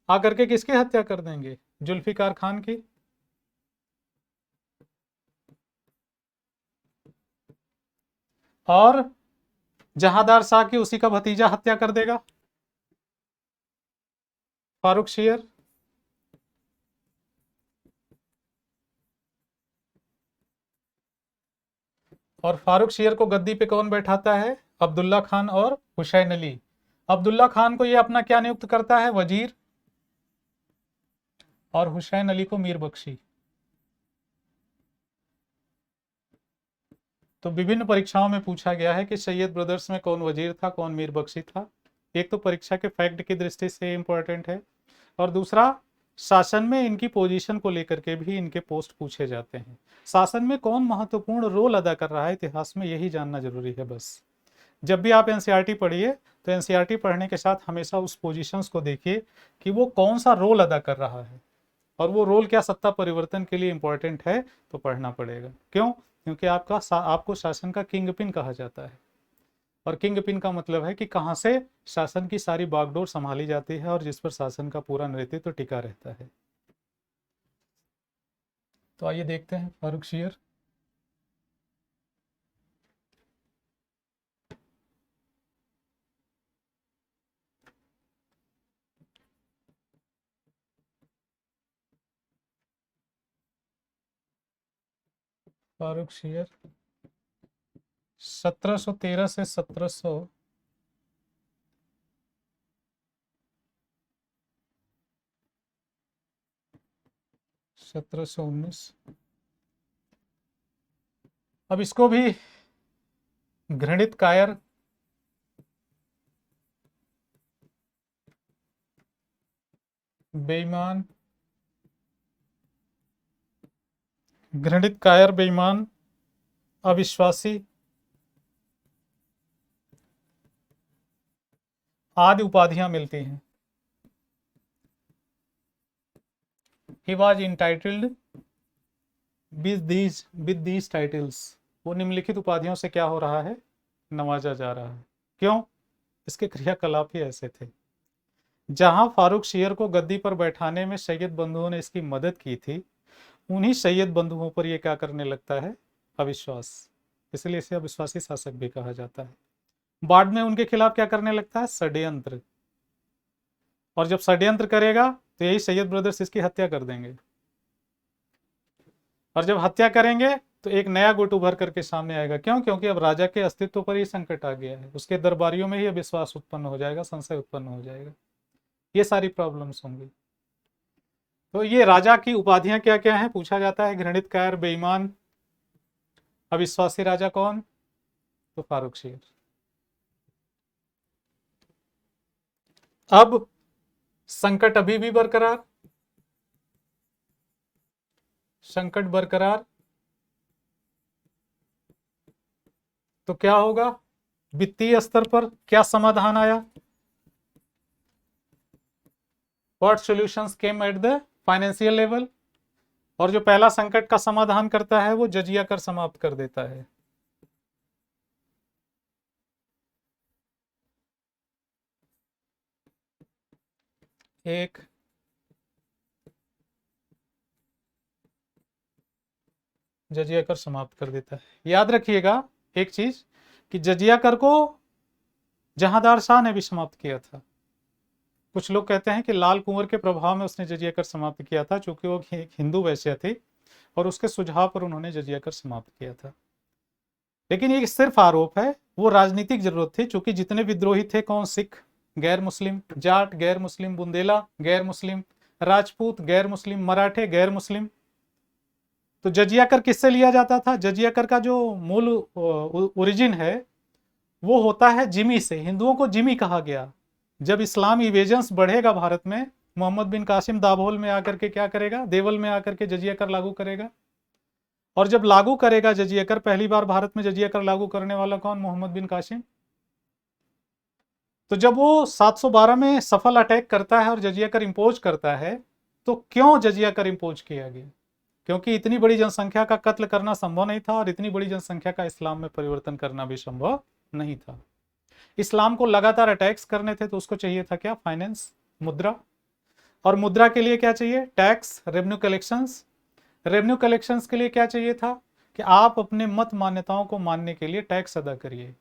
S1: आकर के किसकी हत्या कर देंगे? जुल्फिकार खान की। और जहांदार शाह की उसी का भतीजा हत्या कर देगा, फारूक शेर। और फारूक शेर को गद्दी पे कौन बैठाता है? अब्दुल्ला खान और हुसैन अली। अब्दुल्ला खान को ये अपना क्या नियुक्त करता है? वजीर। और हुसैन अली को मीर बख्शी। तो विभिन्न परीक्षाओं में पूछा गया है कि सैयद ब्रदर्स में कौन वजीर था, कौन मीर बख्शी था। एक तो परीक्षा के फैक्ट की दृष्टि से इंपॉर्टेंट है, और दूसरा शासन में इनकी पोजीशन को लेकर के भी इनके पोस्ट पूछे जाते हैं। शासन में कौन महत्वपूर्ण रोल अदा कर रहा है इतिहास में, यही जानना जरूरी है। बस जब भी आप एनसीईआरटी पढ़िए तो एनसीईआरटी पढ़ने के साथ हमेशा उस पोजीशंस को देखिए कि वो कौन सा रोल अदा कर रहा है और वो रोल क्या सत्ता परिवर्तन के लिए इंपॉर्टेंट है, तो पढ़ना पड़ेगा। क्यों? क्योंकि आपको शासन का किंग पिन कहा जाता है, और किंग पिन का मतलब है कि कहां से शासन की सारी बागडोर संभाली जाती है और जिस पर शासन का पूरा नेतृत्व तो टिका रहता है। तो आइए देखते हैं फारूक शेर। फारूक शेर 1713 से 1719। अब इसको भी घृणित कायर, बेईमान, घृणित कायर, बेईमान, अविश्वासी आदि उपाधियां मिलती हैं। He was entitled with these titles। वो निम्नलिखित उपाधियों से क्या हो रहा है? नवाजा जा रहा है। क्यों? इसके क्रियाकलाप ही ऐसे थे। जहां फारूक शेर को गद्दी पर बैठाने में सैयद बंधुओं ने इसकी मदद की थी, उन्हीं सैयद बंधुओं पर ये क्या करने लगता है? अविश्वास। इसलिए इसे अविश्वासी शासक भी कहा जाता है। बाद में उनके खिलाफ क्या करने लगता है? षड्यंत्र। और जब षड्यंत्र करेगा तो यही सैयद ब्रदर्स इसकी हत्या कर देंगे, और जब हत्या करेंगे तो एक नया गुट उभर करके सामने आएगा। क्यों? क्योंकि अब राजा के अस्तित्व पर ही संकट आ गया है, उसके दरबारियों में ही अविश्वास उत्पन्न हो जाएगा, संशय उत्पन्न हो जाएगा, ये सारी प्रॉब्लम्स होंगी। तो ये राजा की उपाधियां क्या क्या हैं पूछा जाता है? घृणित कायर, बेईमान, अविश्वासी राजा कौन? तो फारूक शेर। अब संकट अभी भी बरकरार, संकट बरकरार, तो क्या होगा? वित्तीय स्तर पर क्या समाधान आया? What solutions came at the financial level? और जो पहला संकट का समाधान करता है वो जजिया कर समाप्त कर देता है। एक जजिया कर समाप्त कर देता है। याद रखिएगा एक चीज कि जजिया कर को जहांदार शाह ने भी समाप्त किया था। कुछ लोग कहते हैं कि लाल कुंवर के प्रभाव में उसने जजिया कर समाप्त किया था, चूंकि वो एक हिंदू वैश्य थी और उसके सुझाव पर उन्होंने जजिया कर समाप्त किया था। लेकिन ये सिर्फ आरोप है, वो राजनीतिक जरूरत थी, चूंकि जितने विद्रोही थे कौन? सिख गैर मुस्लिम, जाट गैर मुस्लिम, बुंदेला गैर मुस्लिम, राजपूत गैर मुस्लिम, मराठे गैर मुस्लिम। तो जजिया कर किससे लिया जाता था? जजिया कर का जो मूल ओरिजिन है वो होता है जिमी से। हिंदुओं को जिमी कहा गया। जब इस्लाम इवेजेंस बढ़ेगा भारत में, मोहम्मद बिन कासिम दाभोल में आकर के क्या करेगा? देवल में आकर के जजिया कर लागू करेगा। और जब लागू करेगा जजिया कर, पहली बार भारत में जजिया कर लागू करने वाला कौन? मोहम्मद बिन कासिम। तो जब वो 712 में सफल अटैक करता है और जजिया कर इंपोज करता है, तो क्यों जजिया कर इंपोज किया गया? क्योंकि इतनी बड़ी जनसंख्या का कत्ल करना संभव नहीं था और इतनी बड़ी जनसंख्या का इस्लाम में परिवर्तन करना भी संभव नहीं था। इस्लाम को लगातार अटैक्स करने थे, तो उसको चाहिए था क्या? फाइनेंस, मुद्रा। और मुद्रा के लिए क्या चाहिए? Tax, revenue collections. Revenue collections के लिए क्या चाहिए था? कि आप अपने मत मान्यताओं को मानने के लिए टैक्स अदा करिए।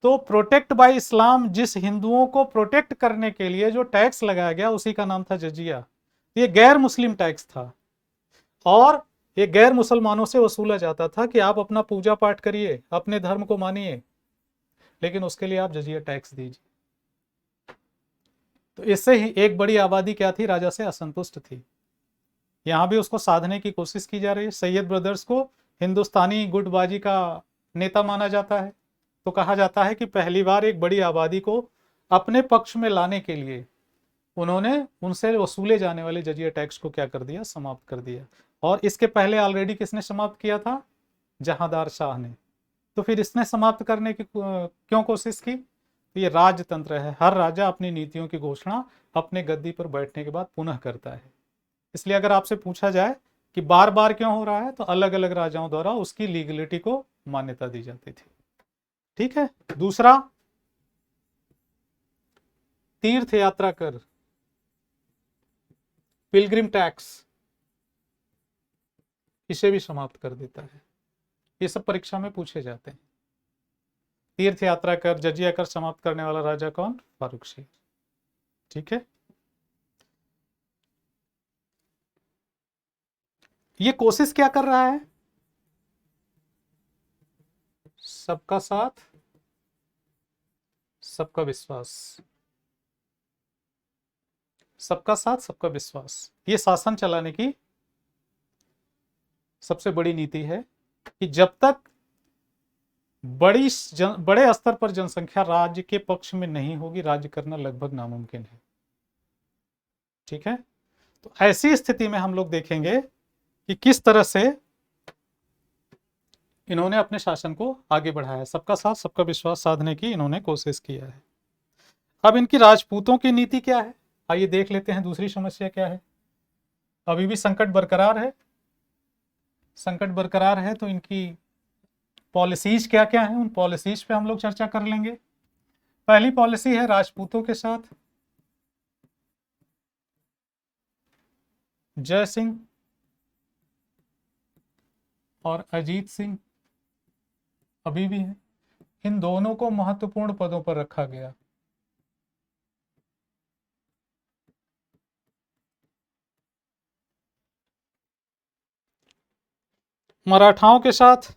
S1: तो प्रोटेक्ट बाय इस्लाम, जिस हिंदुओं को प्रोटेक्ट करने के लिए जो टैक्स लगाया गया उसी का नाम था जजिया। ये गैर मुस्लिम टैक्स था और ये गैर मुसलमानों से वसूला जाता था कि आप अपना पूजा पाठ करिए, अपने धर्म को मानिए, लेकिन उसके लिए आप जजिया टैक्स दीजिए। तो इससे ही एक बड़ी आबादी क्या थी? राजा से असंतुष्ट थी। यहां भी उसको साधने की कोशिश की जा रही है। सैयद ब्रदर्स को हिंदुस्तानी गुटबाजी का नेता माना जाता है। तो कहा जाता है कि पहली बार एक बड़ी आबादी को अपने पक्ष में लाने के लिए उन्होंने उनसे वसूले जाने वाले जजिया टैक्स को क्या कर दिया? समाप्त कर दिया। और इसके पहले ऑलरेडी किसने समाप्त किया था? जहांदार शाह ने। तो फिर इसने समाप्त करने की क्यों कोशिश की? तो ये राजतंत्र है, हर राजा अपनी नीतियों की घोषणा अपने गद्दी पर बैठने के बाद पुनः करता है। इसलिए अगर आपसे पूछा जाए कि बार बार क्यों हो रहा है, तो अलग अलग राजाओं द्वारा उसकी लीगलिटी को मान्यता दी जाती थी। ठीक है। दूसरा, तीर्थ यात्रा कर, पिलग्रिम टैक्स, इसे भी समाप्त कर देता है। ये सब परीक्षा में पूछे जाते हैं। तीर्थ यात्रा कर, जजिया कर समाप्त करने वाला राजा कौन? फारुख। ठीक है। ये कोशिश क्या कर रहा है? सबका साथ, सबका विश्वास। सबका साथ, सबका विश्वास, ये शासन चलाने की सबसे बड़ी नीति है कि जब तक बड़े स्तर पर जनसंख्या राज्य के पक्ष में नहीं होगी, राज्य करना लगभग नामुमकिन है। ठीक है। तो ऐसी स्थिति में हम लोग देखेंगे कि किस तरह से इन्होंने अपने शासन को आगे बढ़ाया। सबका साथ, सबका विश्वास साधने की इन्होंने कोशिश किया है। अब इनकी राजपूतों की नीति क्या है, आइए देख लेते हैं। दूसरी समस्या क्या है? अभी भी संकट बरकरार है। संकट बरकरार है तो इनकी पॉलिसीज क्या क्या है, उन पॉलिसीज पे हम लोग चर्चा कर लेंगे। पहली पॉलिसी है राजपूतों के साथ जय सिंह और अजीत सिंह अभी भी हैं। इन दोनों को महत्वपूर्ण पदों पर रखा गया। मराठाओं के साथ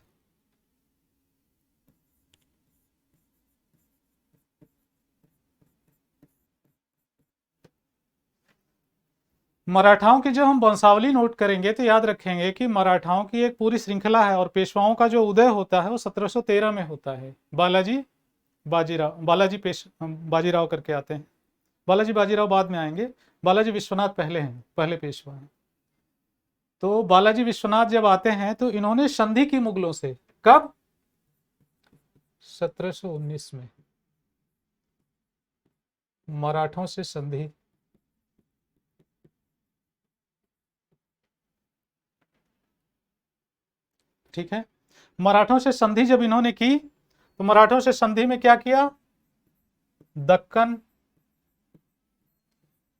S1: मराठाओं की जो हम वंशावली नोट करेंगे तो याद रखेंगे कि मराठाओं की एक पूरी श्रृंखला है और पेशवाओं का जो उदय होता है वो 1713 में होता है। बालाजी बाजीराव करके आते हैं। बालाजी बाजीराव बाद में आएंगे, बालाजी विश्वनाथ पहले हैं, पहले पेशवा हैं। तो बालाजी विश्वनाथ जब आते हैं तो इन्होंने संधि की मुगलों से। कब? 1719 में मराठों से संधि। ठीक है। मराठों से संधि जब इन्होंने की तो मराठों से संधि में क्या किया? दक्कन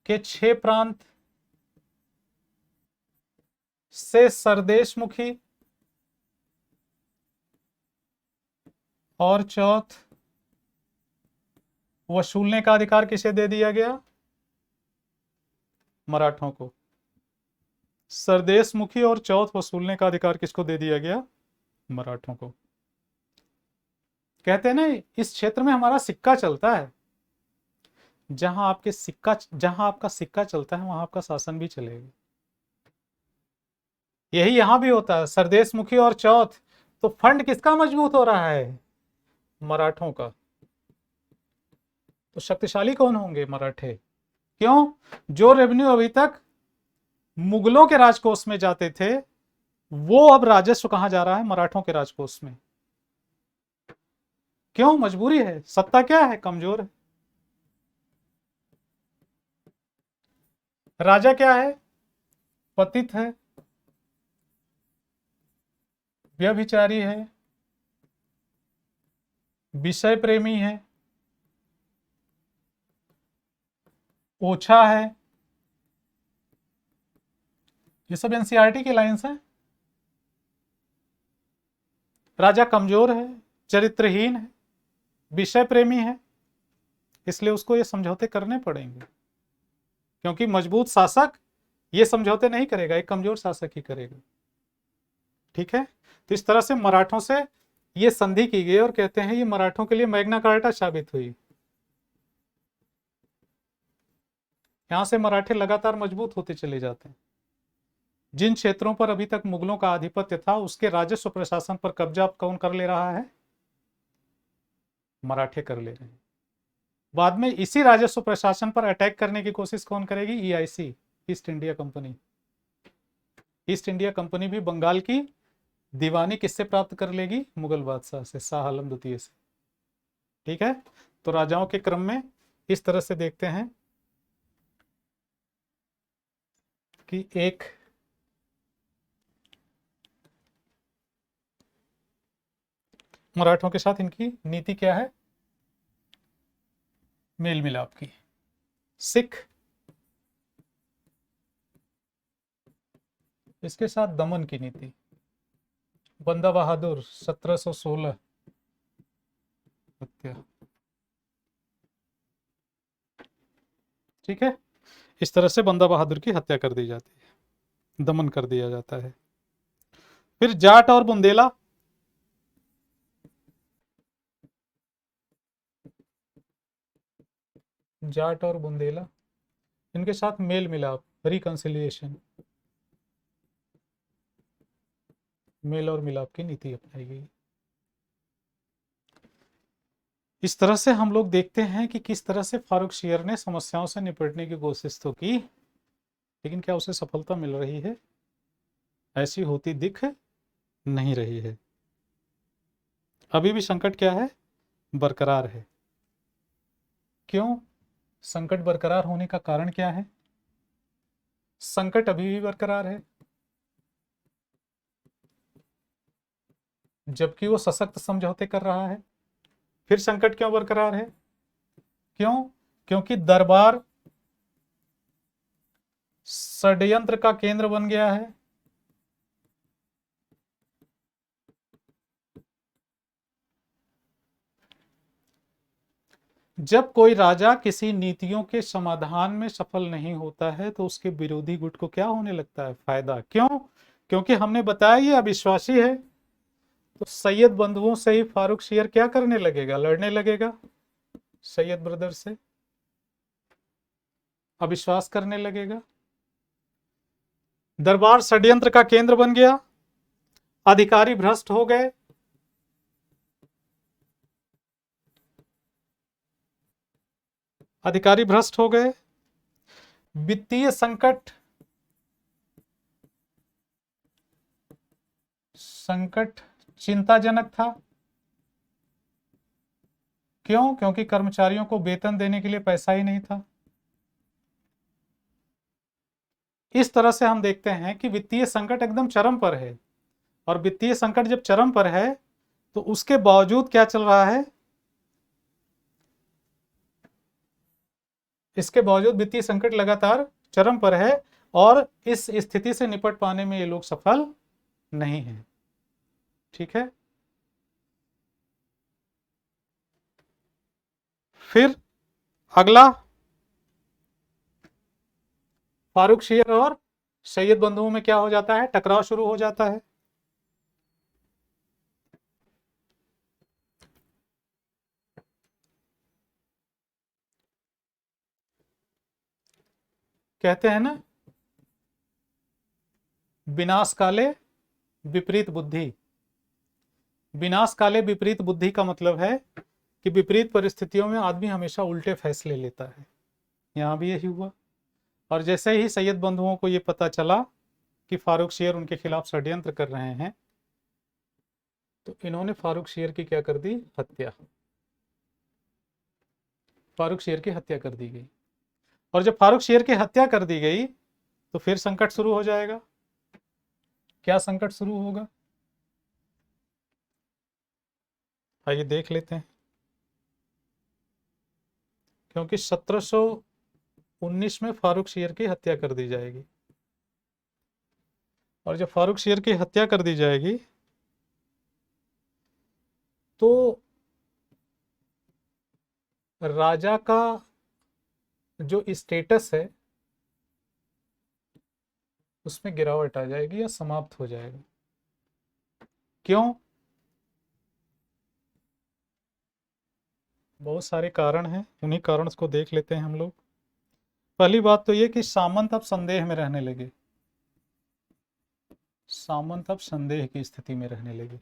S1: के 6 प्रांत से सरदेशमुखी और चौथ वसूलने का अधिकार किसे दे दिया गया? मराठों को। सरदेशमुखी और चौथ वसूलने का अधिकार किसको दे दिया गया? मराठों को। कहते हैं ना, इस क्षेत्र में हमारा सिक्का चलता है। जहां आपका सिक्का चलता है वहां आपका शासन भी चलेगा। यही यहां भी होता है। सरदेशमुखी और चौथ, तो फंड किसका मजबूत हो रहा है? मराठों का। तो शक्तिशाली कौन होंगे? मराठे। क्यों? जो रेवेन्यू अभी तक मुगलों के राजकोष में जाते थे वो अब राजस्व कहां जा रहा है? मराठों के राजकोष में। क्यों? मजबूरी है। सत्ता क्या है? कमजोर है। राजा क्या है? पतित है, व्यभिचारी है, विषय प्रेमी है, ओछा है। ये सब एनसीईआरटी की लाइंस है। राजा कमजोर है, चरित्रहीन है, विषय प्रेमी है, इसलिए उसको ये समझौते करने पड़ेंगे। क्योंकि मजबूत शासक ये समझौते नहीं करेगा, एक कमजोर शासक ही करेगा। ठीक है। तो इस तरह से मराठों से ये संधि की गई और कहते हैं ये मराठों के लिए मैग्ना कार्टा साबित हुई। यहां से मराठे लगातार मजबूत होते चले जाते हैं। जिन क्षेत्रों पर अभी तक मुगलों का आधिपत्य था उसके राजस्व प्रशासन पर कब्जा कौन कर ले रहा है? मराठे कर ले रहे हैं। बाद में इसी राजस्व प्रशासन पर अटैक करने की कोशिश कौन करेगी? EIC, east India company. East India company भी बंगाल की दीवानी किससे प्राप्त कर लेगी? मुगल बादशाह से, शाह आलम द्वितीय से। ठीक है। तो राजाओं के क्रम में इस तरह से देखते हैं कि एक मराठों के साथ इनकी नीति क्या है, मेल मिलाप की। सिख इसके साथ दमन की नीति। बंदा बहादुर 1716 हत्या। ठीक है, इस तरह से बंदा बहादुर की हत्या कर दी जाती है, दमन कर दिया जाता है। फिर जाट और बुंदेला, जाट और बुंदेला इनके साथ मेल मिलाप, रिकंसिलिएशन, मेल और मिलाप की नीति अपनाई गई। इस तरह से हम लोग देखते हैं कि किस तरह से फारुखशियर ने समस्याओं से निपटने की कोशिश तो की, लेकिन क्या उसे सफलता मिल रही है? ऐसी होती दिख नहीं रही है। अभी भी संकट क्या है, बरकरार है। क्यों संकट बरकरार होने का कारण क्या है? संकट अभी भी बरकरार है, जबकि वो सशक्त समझौते कर रहा है। फिर संकट क्यों बरकरार है? क्यों? क्योंकि दरबार षड्यंत्र का केंद्र बन गया है। जब कोई राजा किसी नीतियों के समाधान में सफल नहीं होता है तो उसके विरोधी गुट को क्या होने लगता है, फायदा। क्यों? क्योंकि हमने बताया ये अविश्वासी है, तो सैयद बंधुओं से ही फारुखशियर क्या करने लगेगा, लड़ने लगेगा सैयद ब्रदर से, अविश्वास करने लगेगा। दरबार षड्यंत्र का केंद्र बन गया, अधिकारी भ्रष्ट हो गए, अधिकारी भ्रष्ट हो गए, वित्तीय संकट चिंताजनक था। क्यों? क्योंकि कर्मचारियों को वेतन देने के लिए पैसा ही नहीं था। इस तरह से हम देखते हैं कि वित्तीय संकट एकदम चरम पर है, और वित्तीय संकट जब चरम पर है तो उसके बावजूद क्या चल रहा है, इसके बावजूद वित्तीय संकट लगातार चरम पर है, और इस स्थिति से निपट पाने में ये लोग सफल नहीं है। ठीक है, फिर अगला, फारुखशियर और सैयद बंधुओं में क्या हो जाता है, टकराव शुरू हो जाता है। कहते हैं ना, विनाश काले विपरीत बुद्धि। विनाश काले विपरीत बुद्धि का मतलब है कि विपरीत परिस्थितियों में आदमी हमेशा उल्टे फैसले लेता है। यहां भी यही हुआ, और जैसे ही सैयद बंधुओं को यह पता चला कि फारुखशियर उनके खिलाफ षड्यंत्र कर रहे हैं, तो इन्होंने फारुखशियर की क्या कर दी, हत्या। फारुखशियर की हत्या कर दी गई, और जब फारुखशियर की हत्या कर दी गई तो फिर संकट शुरू हो जाएगा। क्या संकट शुरू होगा, आइए देख लेते हैं। क्योंकि 1719 में फारुखशियर की हत्या कर दी जाएगी, और जब फारुखशियर की हत्या कर दी जाएगी तो राजा का जो स्टेटस है उसमें गिरावट आ जाएगी या समाप्त हो जाएगा। क्यों? बहुत सारे कारण हैं, उन्हीं कारण को देख लेते हैं हम लोग। पहली बात तो ये कि सामंत अब संदेह में रहने लगे, सामंत अब संदेह की स्थिति में रहने लगे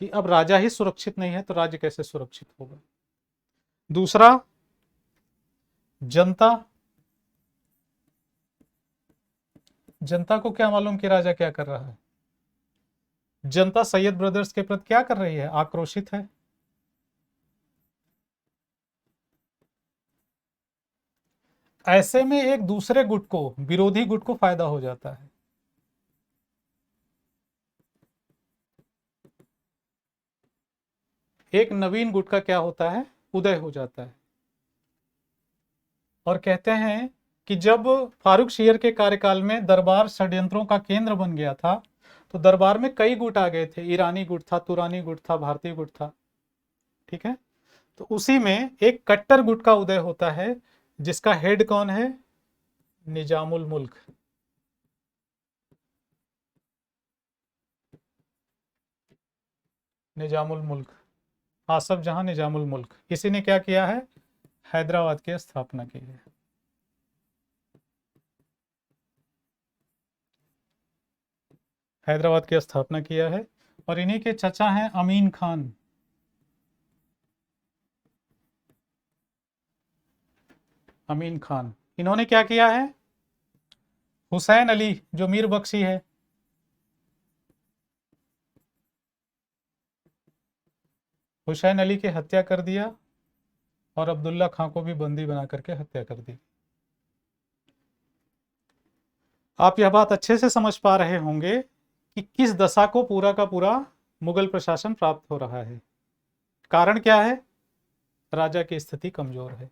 S1: कि अब राजा ही सुरक्षित नहीं है तो राज्य कैसे सुरक्षित होगा। दूसरा, जनता, जनता को क्या मालूम कि राजा क्या कर रहा है। जनता सैयद ब्रदर्स के प्रति क्या कर रही है, आक्रोशित है। ऐसे में एक दूसरे गुट को, विरोधी गुट को फायदा हो जाता है। एक नवीन गुट का क्या होता है, उदय हो जाता है। और कहते हैं कि जब फारूक शेर के कार्यकाल में दरबार षड्यंत्रों का केंद्र बन गया था, तो दरबार में कई गुट आ गए थे। ईरानी गुट था, तुरानी गुट था, भारतीय गुट था। ठीक है, तो उसी में एक कट्टर गुट का उदय होता है, जिसका हेड कौन है, निजामुल मुल्क। निजामुल मुल्क, आसफ जहां निजामुल मुल्क, इसी ने क्या किया है, हैदराबाद की स्थापना की है। हैदराबाद की स्थापना किया है। और इन्हीं के चचा हैं अमीन खान। अमीन खान, इन्होंने क्या किया है, हुसैन अली जो मीर बख्शी है, हुसैन अली की हत्या कर दिया और अब्दुल्ला खां को भी बंदी बना करके हत्या कर दी। आप यह बात अच्छे से समझ पा रहे होंगे कि किस दशा को पूरा का पूरा मुगल प्रशासन प्राप्त हो रहा है। कारण क्या है, राजा की स्थिति कमजोर है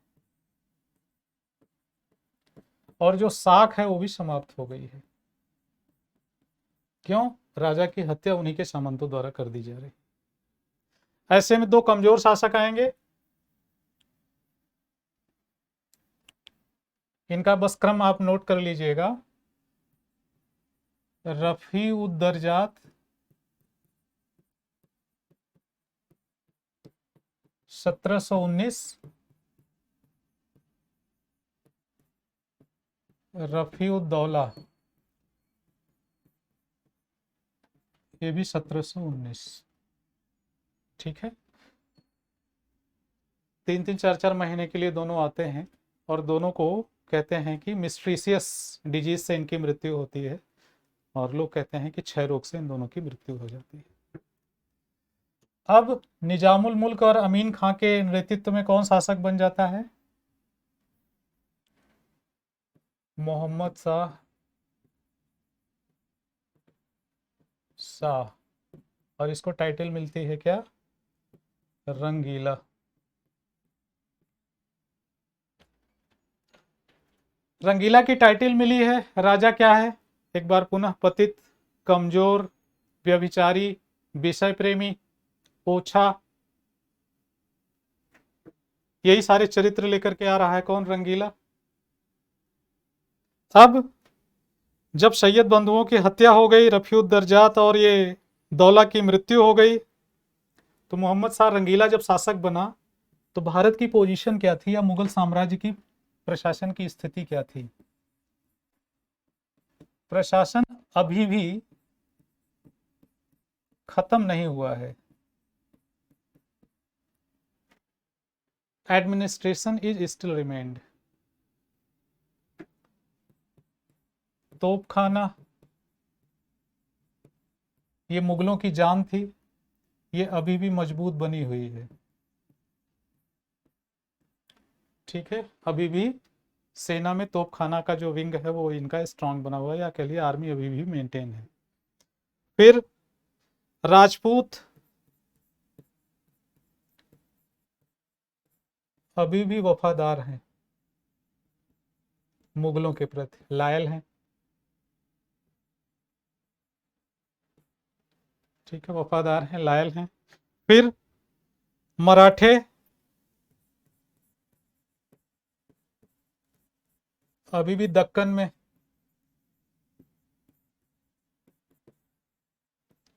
S1: और जो साख है वो भी समाप्त हो गई है। क्यों, राजा की हत्या उन्हीं के सामंतों द्वारा कर दी जा रही। ऐसे में दो कमजोर शासक आएंगे, इनका बस क्रम आप नोट कर लीजिएगा। रफी उद दरजात 1719, रफी उद दौला ये भी 1719। ठीक है, 3-3 4-4 महीने के लिए दोनों आते हैं और दोनों को कहते हैं कि मिस्ट्रीसियस डिजीज से इनकी मृत्यु होती है, और लोग कहते हैं कि क्षय रोग से इन दोनों की मृत्यु हो जाती है। अब निजामुल मुल्क और अमीन खां के नेतृत्व में कौन शासक बन जाता है, मोहम्मद शाह। और इसको टाइटल मिलती है क्या, रंगीला। रंगीला की टाइटल मिली है, राजा क्या है, एक बार पुनः पतित, कमजोर, व्यभिचारी, विषय प्रेमी, ओछा, यही सारे चरित्र लेकर के आ रहा है कौन, रंगीला। अब जब सैयद बंधुओं की हत्या हो गई, रफीउद दरजात और ये दौला की मृत्यु हो गई, तो मोहम्मद शाह रंगीला जब शासक बना, तो भारत की पोजीशन क्या थी, या मुगल साम्राज्य की प्रशासन की स्थिति क्या थी। प्रशासन अभी भी खत्म नहीं हुआ है। Administration is still remained. तोपखाना, ये मुगलों की जान थी, ये अभी भी मजबूत बनी हुई है। ठीक है, अभी भी सेना में तोपखाना का जो विंग है वो इनका स्ट्रांग बना हुआ है, या कह लिए आर्मी अभी भी मेंटेन है। फिर राजपूत अभी भी वफादार हैं मुगलों के प्रति, लायल हैं। ठीक है, वफादार हैं, लायल हैं। फिर मराठे अभी भी दक्कन में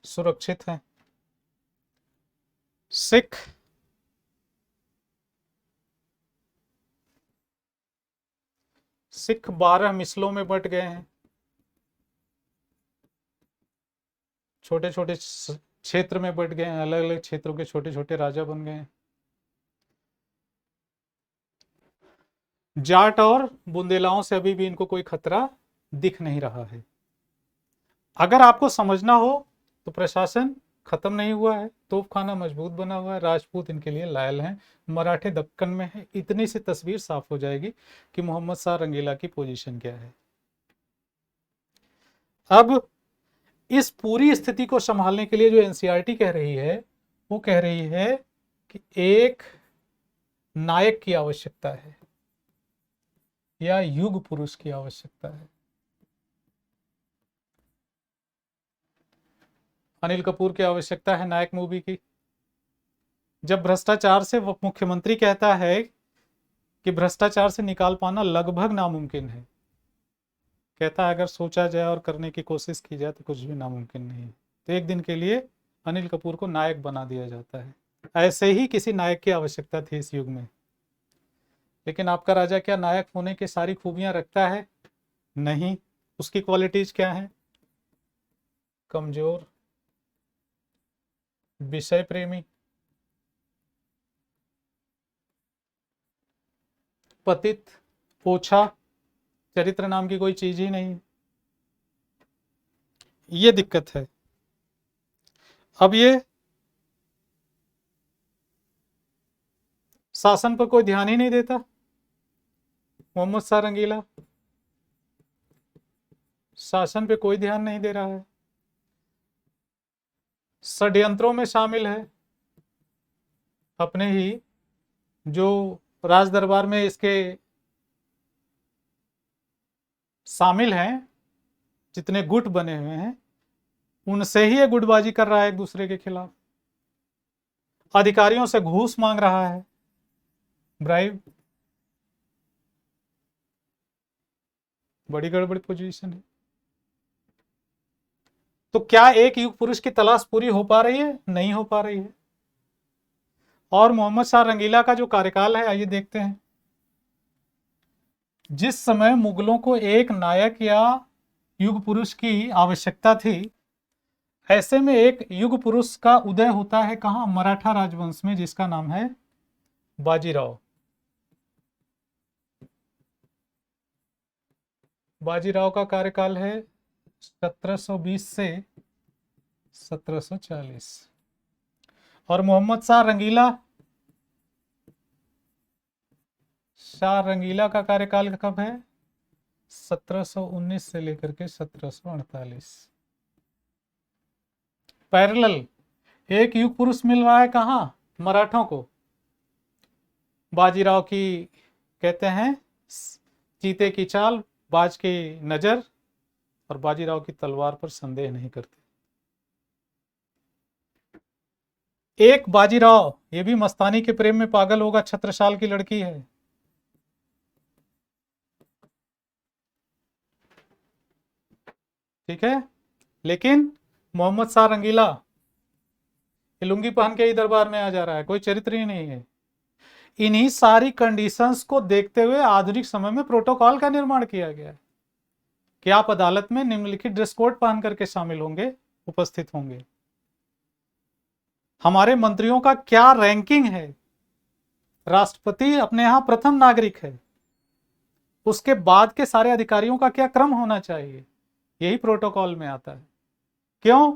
S1: सुरक्षित हैं। सिख सिख 12 मिसलों में बट गए हैं, छोटे छोटे क्षेत्र में बट गए हैं, अलग अलग क्षेत्रों के छोटे छोटे राजा बन गए हैं। जाट और बुंदेलाओं से अभी भी इनको कोई खतरा दिख नहीं रहा है। अगर आपको समझना हो तो प्रशासन खत्म नहीं हुआ है, तोपखाना मजबूत बना हुआ है, राजपूत इनके लिए लायल हैं, मराठे दक्कन में है। इतनी सी तस्वीर साफ हो जाएगी कि मोहम्मद शाह रंगीला की पोजीशन क्या है। अब इस पूरी स्थिति को संभालने के लिए जो एनसीईआरटी कह रही है, वो कह रही है कि एक नायक की आवश्यकता है या युग पुरुष की आवश्यकता है। अनिल कपूर की आवश्यकता है नायक मूवी की। जब भ्रष्टाचार से मुख्यमंत्री कहता है कि भ्रष्टाचार से निकाल पाना लगभग नामुमकिन है, कहता है अगर सोचा जाए और करने की कोशिश की जाए तो कुछ भी नामुमकिन नहीं है, तो एक दिन के लिए अनिल कपूर को नायक बना दिया जाता है। ऐसे ही किसी नायक की आवश्यकता थी इस युग में। लेकिन आपका राजा क्या नायक होने की सारी खूबियां रखता है? नहीं। उसकी क्वालिटीज क्या है? कमजोर, विषय प्रेमी, पतित, ओछा, चरित्र नाम की कोई चीज ही नहीं। ये दिक्कत है। अब ये शासन पर कोई ध्यान ही नहीं देता। मोहम्मद शाह रंगीला शासन पे कोई ध्यान नहीं दे रहा है, षड्यंत्रों में शामिल है। अपने ही जो राज दरबार में इसके शामिल हैं, जितने गुट बने हुए हैं, उनसे ही ये गुटबाजी कर रहा है एक दूसरे के खिलाफ। अधिकारियों से घूस मांग रहा है, ब्राइब। बड़ी गड़बड़ी पोजीशन है। तो क्या एक युग पुरुष की तलाश पूरी हो पा रही है? नहीं हो पा रही है। और मोहम्मद शाह रंगीला का जो कार्यकाल है, आइए देखते हैं। जिस समय मुगलों को एक नायक या युग पुरुष की आवश्यकता थी, ऐसे में एक युग पुरुष का उदय होता है कहां? मराठा राजवंश में, जिसका नाम है बाजीराव। बाजीराव का कार्यकाल है 1720 से 1740। और मोहम्मद शाह रंगीला का कार्यकाल कब है? 1719 से लेकर के 1748। पैरेलल एक युग पुरुष मिल रहा है कहां? मराठों को। बाजीराव की कहते हैं चीते की चाल, बाज की नजर, और बाजीराव की तलवार पर संदेह नहीं करते। एक बाजीराव, ये भी मस्तानी के प्रेम में पागल होगा, छत्रसाल की लड़की है। ठीक है। लेकिन मोहम्मद शाह रंगीला लुंगी पहन के ही दरबार में आ जा रहा है, कोई चरित्र ही नहीं है। इन्हीं सारी कंडीशंस को देखते हुए आधुनिक समय में प्रोटोकॉल का निर्माण किया गया है कि आप अदालत में निम्नलिखित ड्रेस कोड पहन करके शामिल होंगे, उपस्थित होंगे। हमारे मंत्रियों का क्या रैंकिंग है? राष्ट्रपति अपने यहां प्रथम नागरिक है, उसके बाद के सारे अधिकारियों का क्या क्रम होना चाहिए, यही प्रोटोकॉल में आता है। क्यों?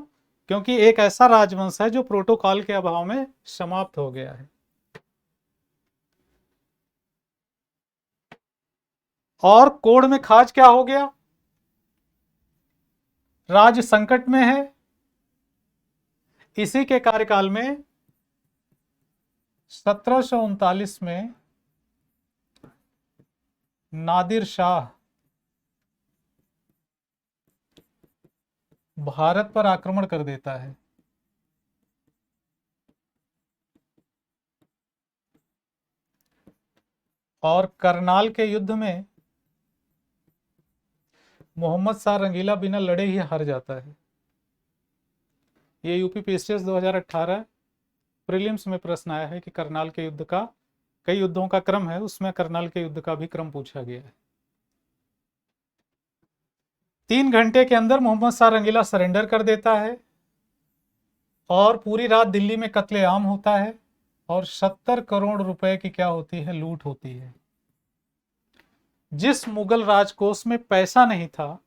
S1: क्योंकि एक ऐसा राजवंश है जो प्रोटोकॉल के अभाव में समाप्त हो गया है। और कोड में खाज क्या हो गया? राज्य संकट में है। इसी के कार्यकाल में 1739 में नादिर शाह भारत पर आक्रमण कर देता है। और करनाल के युद्ध में मोहम्मद शाह रंगीला बिना लड़े ही हार जाता है। ये यूपी पीसीएस 2018 प्रीलिम्स में प्रश्न आया है कि करनाल के युद्ध का, कई युद्धों का क्रम है, उसमें करनाल के युद्ध का भी क्रम पूछा गया है। 3 घंटे के अंदर मोहम्मद शाह रंगीला सरेंडर कर देता है और पूरी रात दिल्ली में कत्लेआम होता है और 70 करोड़ रुपए की क्या होती है? लूट होती है। जिस मुगल राजकोष में पैसा नहीं था,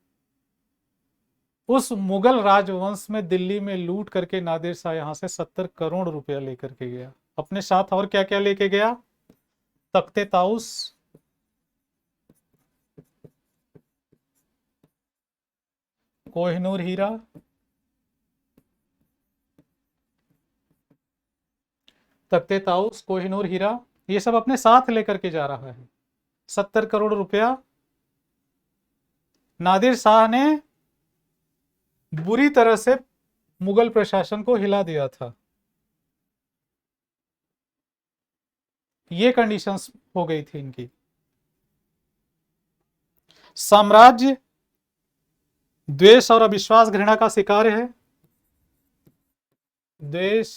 S1: उस मुगल राजवंश में दिल्ली में लूट करके नादिर शाह यहां से 70 करोड़ रुपया लेकर के गया अपने साथ। और क्या क्या लेके गया? तख्ते ताउस, कोहिनूर हीरा, तख्ते ताउस, कोहिनूर हीरा, ये सब अपने साथ लेकर के जा रहा है। 70 करोड़ रुपया नादिर शाह ने बुरी तरह से मुगल प्रशासन को हिला दिया था। ये कंडीशंस हो गई थी इनकी। साम्राज्य द्वेष और अविश्वास घृणा का शिकार है। द्वेष,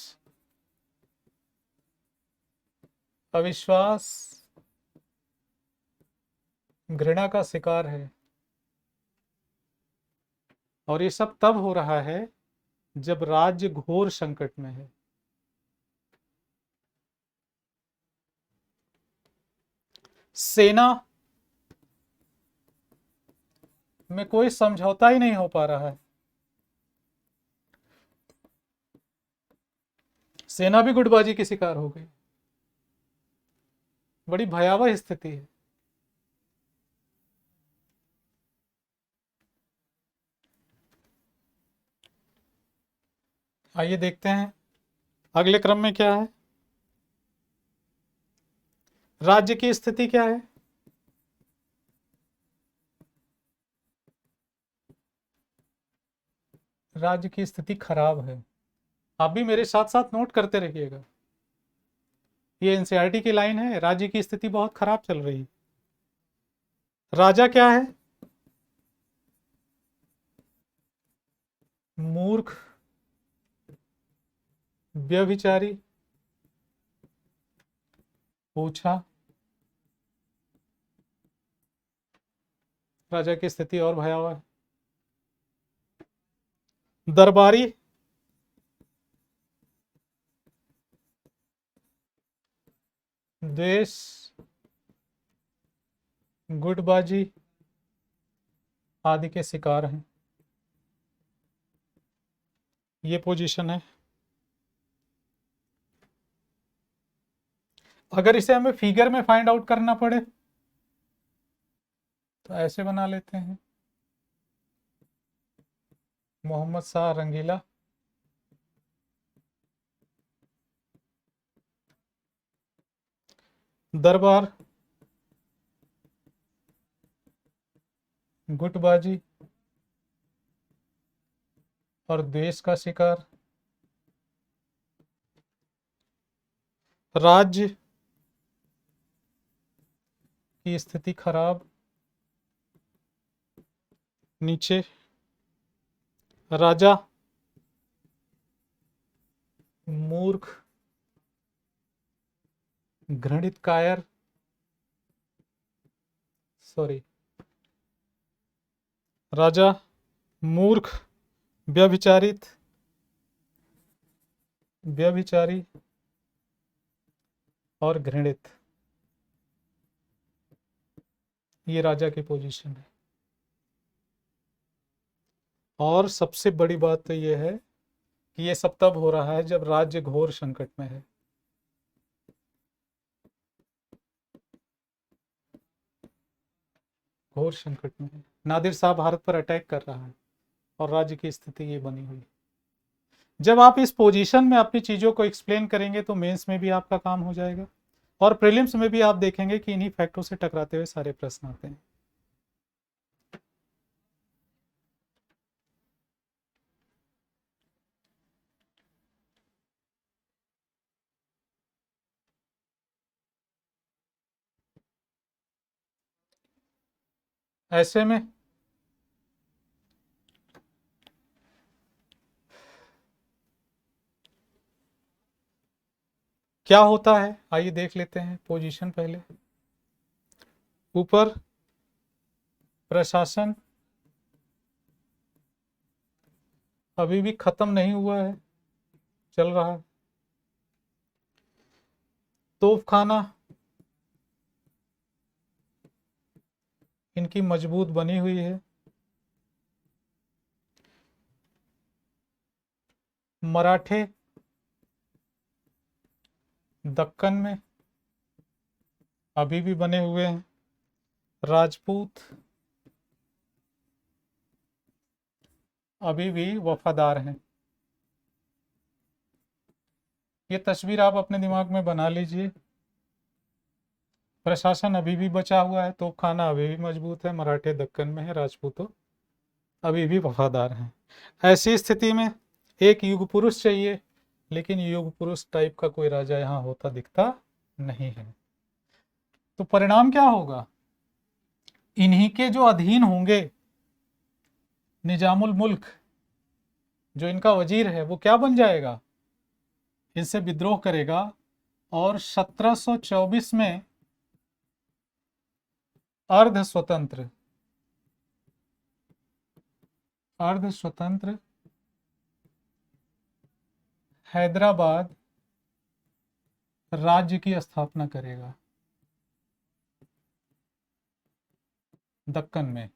S1: अविश्वास, घृणा का शिकार है। और ये सब तब हो रहा है जब राज्य घोर संकट में है। सेना में कोई समझौता ही नहीं हो पा रहा है। सेना भी गुटबाजी की शिकार हो गई। बड़ी भयावह स्थिति है। आइए देखते हैं अगले क्रम में क्या है। राज्य की स्थिति क्या है? राज्य की स्थिति खराब है। आप भी मेरे साथ साथ नोट करते रहिएगा। ये एनसीईआरटी की लाइन है। राज्य की स्थिति बहुत खराब चल रही है। राजा क्या है? मूर्ख, व्यभिचारी, पूछा। राजा की स्थिति और भयावह है। दरबारी, द्वेष, गुटबाजी आदि के शिकार हैं। ये पोजीशन है। अगर इसे हमें फिगर में फाइंड आउट करना पड़े तो ऐसे बना लेते हैं। मोहम्मद शाह रंगीला, दरबार, गुटबाजी और द्वेष का शिकार। राज्य की स्थिति खराब। नीचे राजा मूर्ख, घृणित, कायर, सॉरी, राजा मूर्ख, व्यभिचारित, व्यभिचारी और घृणित। ये राजा की पोजीशन है। और सबसे बड़ी बात तो ये है कि ये सब तब हो रहा है जब राज्य घोर संकट में है। घोर संकट में है। नादिर शाह भारत पर अटैक कर रहा है और राज्य की स्थिति ये बनी हुई। जब आप इस पोजीशन में अपनी चीजों को एक्सप्लेन करेंगे तो मेंस में भी आपका काम हो जाएगा और प्रीलिम्स में भी आप देखेंगे कि इन्हीं फैक्टों से टकराते हुए सारे प्रश्न आते हैं। ऐसे में क्या होता है आइए देख लेते हैं। पोजीशन पहले, ऊपर प्रशासन अभी भी खत्म नहीं हुआ है, चल रहा है। तोपखाना इनकी मजबूत बनी हुई है। मराठे दक्कन में अभी भी बने हुए हैं, राजपूत अभी भी वफादार हैं। ये तस्वीर आप अपने दिमाग में बना लीजिए। प्रशासन अभी भी बचा हुआ है, तोपखाना अभी भी मजबूत है, मराठे दक्कन में है, राजपूतों अभी भी वफादार हैं। ऐसी स्थिति में एक युग पुरुष चाहिए, लेकिन युग पुरुष टाइप का कोई राजा यहाँ होता दिखता नहीं है। तो परिणाम क्या होगा? इन्हीं के जो अधीन होंगे निजामुल मुल्क, जो इनका वजीर है, वो क्या बन जाएगा? इनसे विद्रोह करेगा और 1724 में अर्ध स्वतंत्र हैदराबाद राज्य की स्थापना करेगा दक्कन में।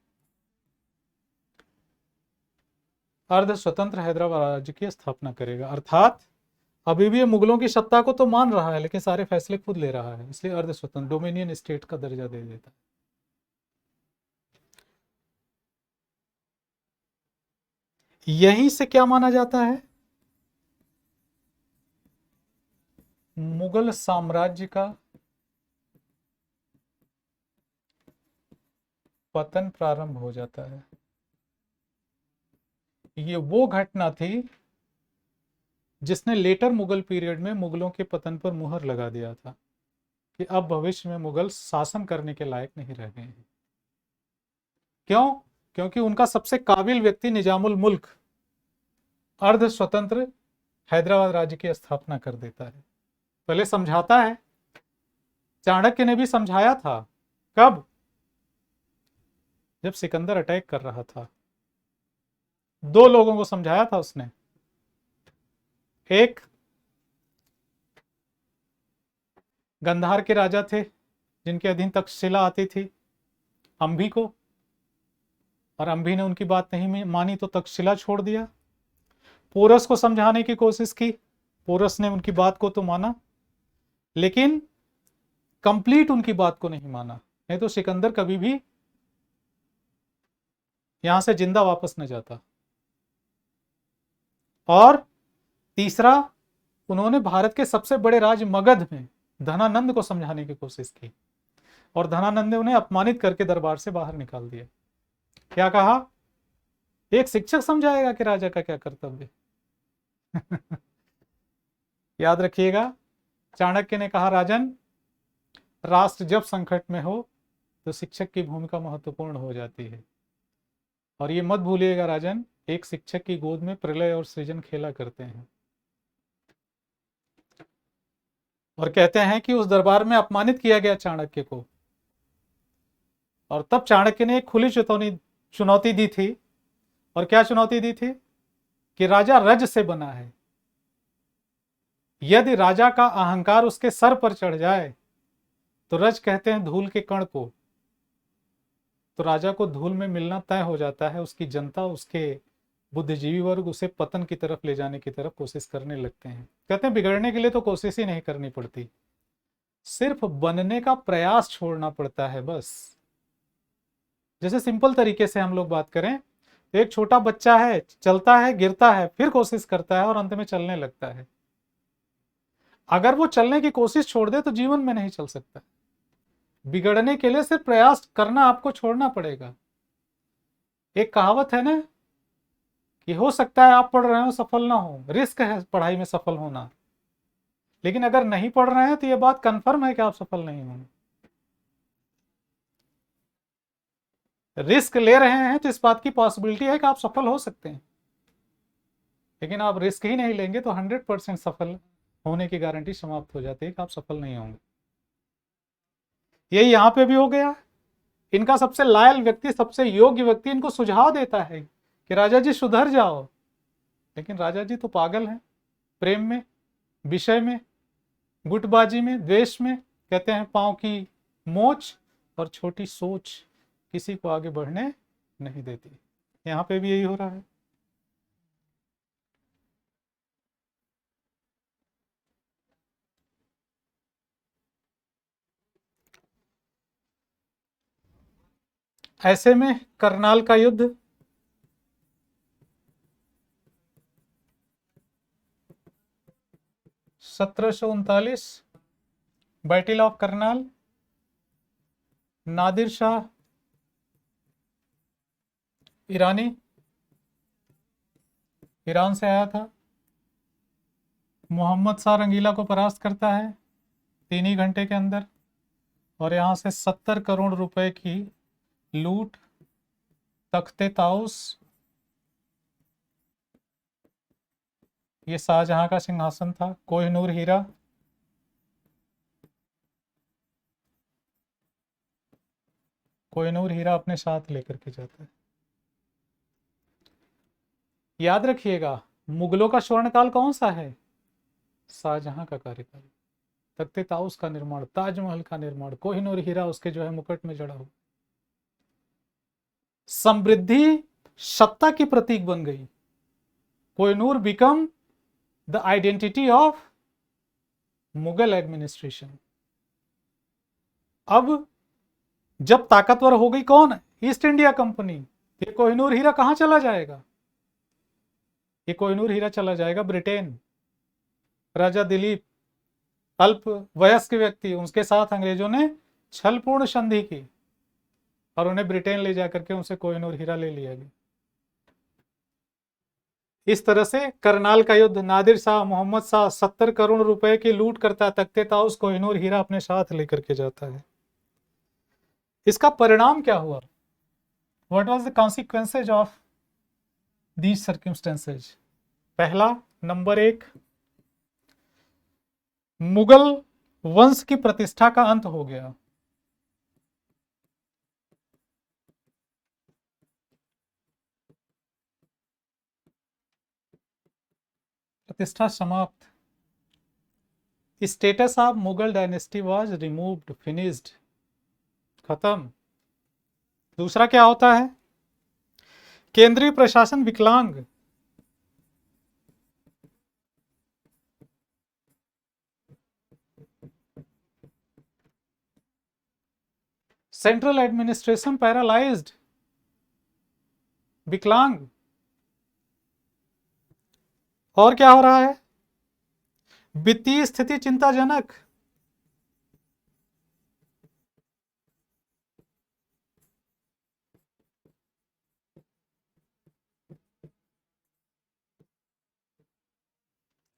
S1: अर्ध स्वतंत्र हैदराबाद राज्य की स्थापना करेगा, अर्थात अभी भी ये मुगलों की सत्ता को तो मान रहा है, लेकिन सारे फैसले खुद ले रहा है, इसलिए अर्ध स्वतंत्र डोमिनियन स्टेट का दर्जा दे देता है। यहीं से क्या माना जाता है? मुगल साम्राज्य का पतन प्रारंभ हो जाता है। ये वो घटना थी जिसने लेटर मुगल पीरियड में मुगलों के पतन पर मुहर लगा दिया था कि अब भविष्य में मुगल शासन करने के लायक नहीं रह गए हैं। क्यों? क्योंकि उनका सबसे काबिल व्यक्ति निजामुल मुल्क अर्ध स्वतंत्र हैदराबाद राज्य की स्थापना कर देता है। पहले समझाता है, चाणक्य ने भी समझाया था। कब? जब सिकंदर अटैक कर रहा था, दो लोगों को समझाया था उसने। एक गंधार के राजा थे जिनके अधीन तक्षशिला आती थी, अंभी को, और अंभी ने उनकी बात नहीं मानी तो तक्षशिला छोड़ दिया। पोरस को समझाने की कोशिश की, पोरस ने उनकी बात को तो माना, लेकिन कंप्लीट उनकी बात को नहीं माना, नहीं तो सिकंदर कभी भी यहां से जिंदा वापस न जाता। और तीसरा, उन्होंने भारत के सबसे बड़े राज्य मगध में धनानंद को समझाने की कोशिश की, और धनानंद ने उन्हें अपमानित करके दरबार से बाहर निकाल दिया। क्या कहा? एक शिक्षक समझाएगा कि राजा का क्या कर्तव्य। याद रखिएगा, चाणक्य ने कहा, राजन, राष्ट्र जब संकट में हो तो शिक्षक की भूमिका महत्वपूर्ण हो जाती है। और ये मत भूलिएगा राजन, एक शिक्षक की गोद में प्रलय और सृजन खेला करते हैं। और कहते हैं कि उस दरबार में अपमानित किया गया चाणक्य को, और तब चाणक्य ने एक खुली चुनौती दी थी। और क्या चुनौती दी थी? कि राजा रज से बना है, यदि राजा का अहंकार उसके सर पर चढ़ जाए, तो रज कहते हैं धूल के कण को, तो राजा को धूल में मिलना तय हो जाता है। उसकी जनता, उसके बुद्धिजीवी वर्ग उसे पतन की तरफ ले जाने की तरफ कोशिश करने लगते हैं। कहते हैं बिगड़ने के लिए तो कोशिश ही नहीं करनी पड़ती, सिर्फ बनने का प्रयास छोड़ना पड़ता है बस। जैसे सिंपल तरीके से हम लोग बात करें, एक छोटा बच्चा है, चलता है, गिरता है, फिर कोशिश करता है और अंत में चलने लगता है। अगर वो चलने की कोशिश छोड़ दे तो जीवन में नहीं चल सकता। बिगड़ने के लिए सिर्फ प्रयास करना आपको छोड़ना पड़ेगा। एक कहावत है ना कि हो सकता है आप पढ़ रहे हो सफल ना हो, रिस्क है पढ़ाई में सफल होना, लेकिन अगर नहीं पढ़ रहे हैं तो यह बात कंफर्म है कि आप सफल नहीं होंगे। रिस्क ले रहे हैं तो इस बात की पॉसिबिलिटी है कि आप सफल हो सकते हैं, लेकिन आप रिस्क ही नहीं लेंगे तो 100% सफल होने की गारंटी समाप्त हो जाती है कि आप सफल नहीं होंगे। यही यहां पे भी हो गया। इनका सबसे लायल व्यक्ति, सबसे योग्य व्यक्ति इनको सुझाव देता है कि राजा जी सुधर जाओ, लेकिन राजा जी तो पागल हैं, प्रेम में, विषय में, गुटबाजी में, द्वेष में। कहते हैं पांव की मोच और छोटी सोच किसी को आगे बढ़ने नहीं देती। यहाँ पे भी यही हो रहा है। ऐसे में करनाल का युद्ध 1739, battle of Karnal, Nadir Shah Irani, Iran से आया था, मोहम्मद शाह रंगीला को परास्त करता है 3 ही घंटे के अंदर, और यहाँ से 70 करोड़ रुपए की लूट, तख्ते ताउस, ये शाहजहां का सिंहासन था, कोहिनूर हीरा, कोहिनूर हीरा अपने साथ लेकर के जाता है। याद रखिएगा, मुगलों का स्वर्णकाल कौन सा है? शाहजहां का कार्यकाल। तख्ते ताउस का निर्माण, ताजमहल का निर्माण, कोहिनूर हीरा उसके जो है मुकुट में जड़ा हुआ। समृद्धि सत्ता की प्रतीक बन गई। Kohinoor become the identity of Mughal administration. अब जब ताकतवर हो गई कौन? East India company. ये कोहिनूर हीरा कहां चला जाएगा? ये कोहिनूर हीरा चला जाएगा ब्रिटेन। राजा दिलीप, अल्प वयस्क व्यक्ति, उसके साथ अंग्रेजों ने छलपूर्ण संधि की और उन्हें ब्रिटेन ले जाकर के उनसे कोहिनूर हीरा ले लिया गया। इस तरह से करनाल का युद्ध, नादिर शाह, मोहम्मद शाह 70 करोड़ रुपए की लूट करता है, तख्ते ताउस, कोहिनूर हीरा अपने साथ लेकर के जाता है। इसका परिणाम क्या हुआ? What was the consequences of these circumstances? पहला, नंबर 1, मुगल वंश की प्रतिष्ठा का अंत हो गया। प्रतिष्ठा समाप्त। Status of Mughal dynasty was removed, finished, खत्म। दूसरा क्या होता है? केंद्रीय प्रशासन विकलांग। सेंट्रल एडमिनिस्ट्रेशन पैरालाइज्ड, विकलांग। और क्या हो रहा है? वित्तीय स्थिति चिंताजनक।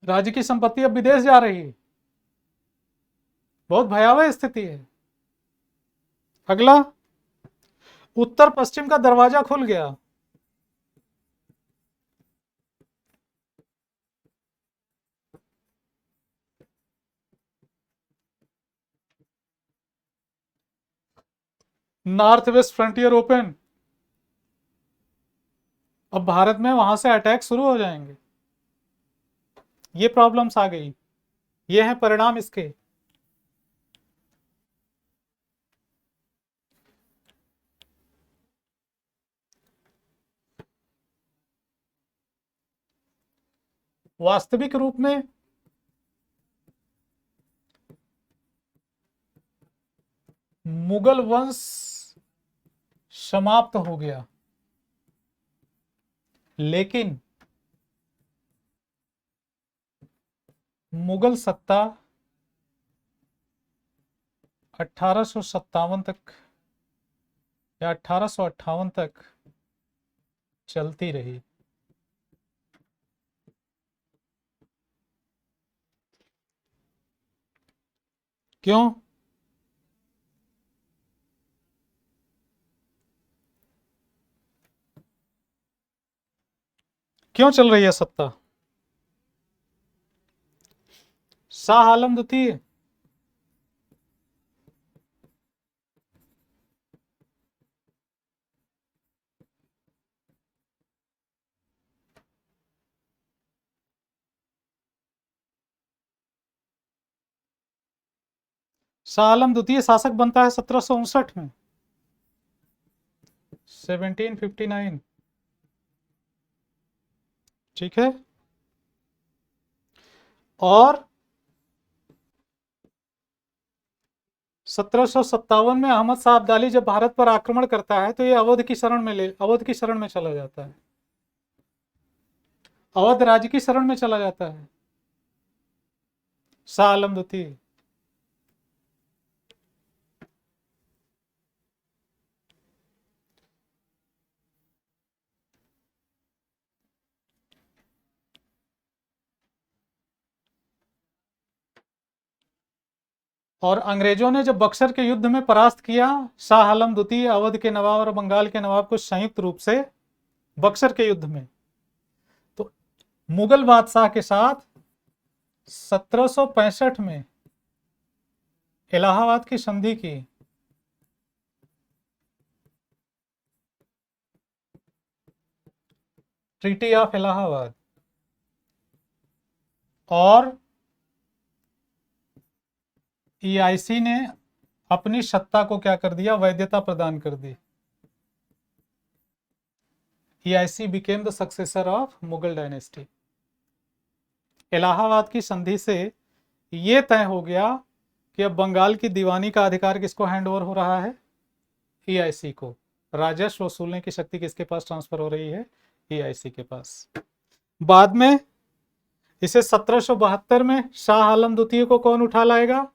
S1: राज्य की संपत्ति अब विदेश जा रही है, बहुत भयावह स्थिति है। अगला, उत्तर पश्चिम का दरवाजा खुल गया। North west frontier open. अब भारत में वहां से अटैक शुरू हो जाएंगे। ये प्रॉब्लम्स आ गई, ये है परिणाम इसके। वास्तविक रूप में मुगल वंश समाप्त हो गया, लेकिन मुगल सत्ता 1857 तक या 1858 तक चलती रही। क्यों? क्यों चल रही है सत्ता? शाह आलम द्वितीय शाह आलम द्वितीय शासक बनता है 1759 में, 1759। ठीक है। और 1757 में अहमद शाह अब्दाली जब भारत पर आक्रमण करता है तो ये अवध की शरण में चला जाता है, अवध राज्य की शरण में चला जाता है शाह आलम द्वितीय। और अंग्रेजों ने जब बक्सर के युद्ध में परास्त किया शाह आलम द्वितीय अवध के नवाब और बंगाल के नवाब को संयुक्त रूप से बक्सर के युद्ध में, तो मुगल बादशाह के साथ 1765 में इलाहाबाद की संधि की। Treaty of Allahabad. और ईआईसी ने अपनी सत्ता को क्या कर दिया, वैधता प्रदान कर दी। EIC became the successor of Mughal dynasty. Allahabad की संधि से यह तय हो गया कि अब बंगाल की दीवानी का अधिकार किसको हैंडओवर हो रहा है, ईआईसी को। राजस्व वसूलने की शक्ति किसके पास ट्रांसफर हो रही है, ईआईसी के पास। बाद में इसे 1772 में शाह आलम द्वितीय को कौन उठा लाएगा,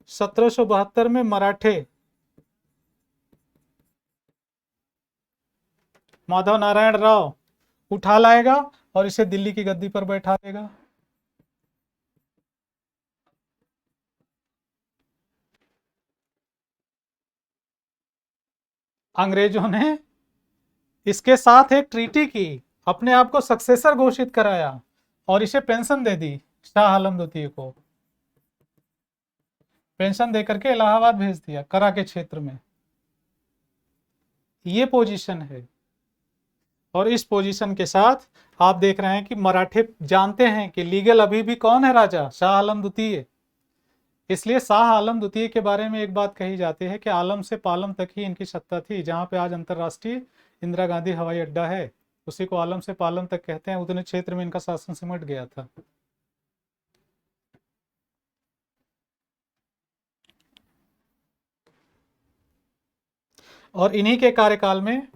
S1: 1772 में मराठे माधव नारायण राव उठा लाएगा और इसे दिल्ली की गद्दी पर बैठा देगा। अंग्रेजों ने इसके साथ एक ट्रीटी की, अपने आप को सक्सेसर घोषित कराया और इसे पेंशन दे दी शाह आलम द्वितीय को। पेंशन देकर के इलाहाबाद भेज दिया, करा के क्षेत्र में। ये पोजीशन है। और इस पोजीशन के साथ आप देख रहे हैं कि मराठे जानते हैं कि लीगल अभी भी कौन है राजा, शाह आलम द्वितीय। इसलिए शाह आलम द्वितीय के बारे में एक बात कही जाती है कि आलम से पालम तक ही इनकी सत्ता थी। जहां पे आज अंतरराष्ट्रीय इंदिरा गांधी हवाई अड्डा है, उसी को आलम से पालम तक कहते हैं। उतने क्षेत्र में इनका शासन सिमट गया था। और इन्हीं के कार्यकाल में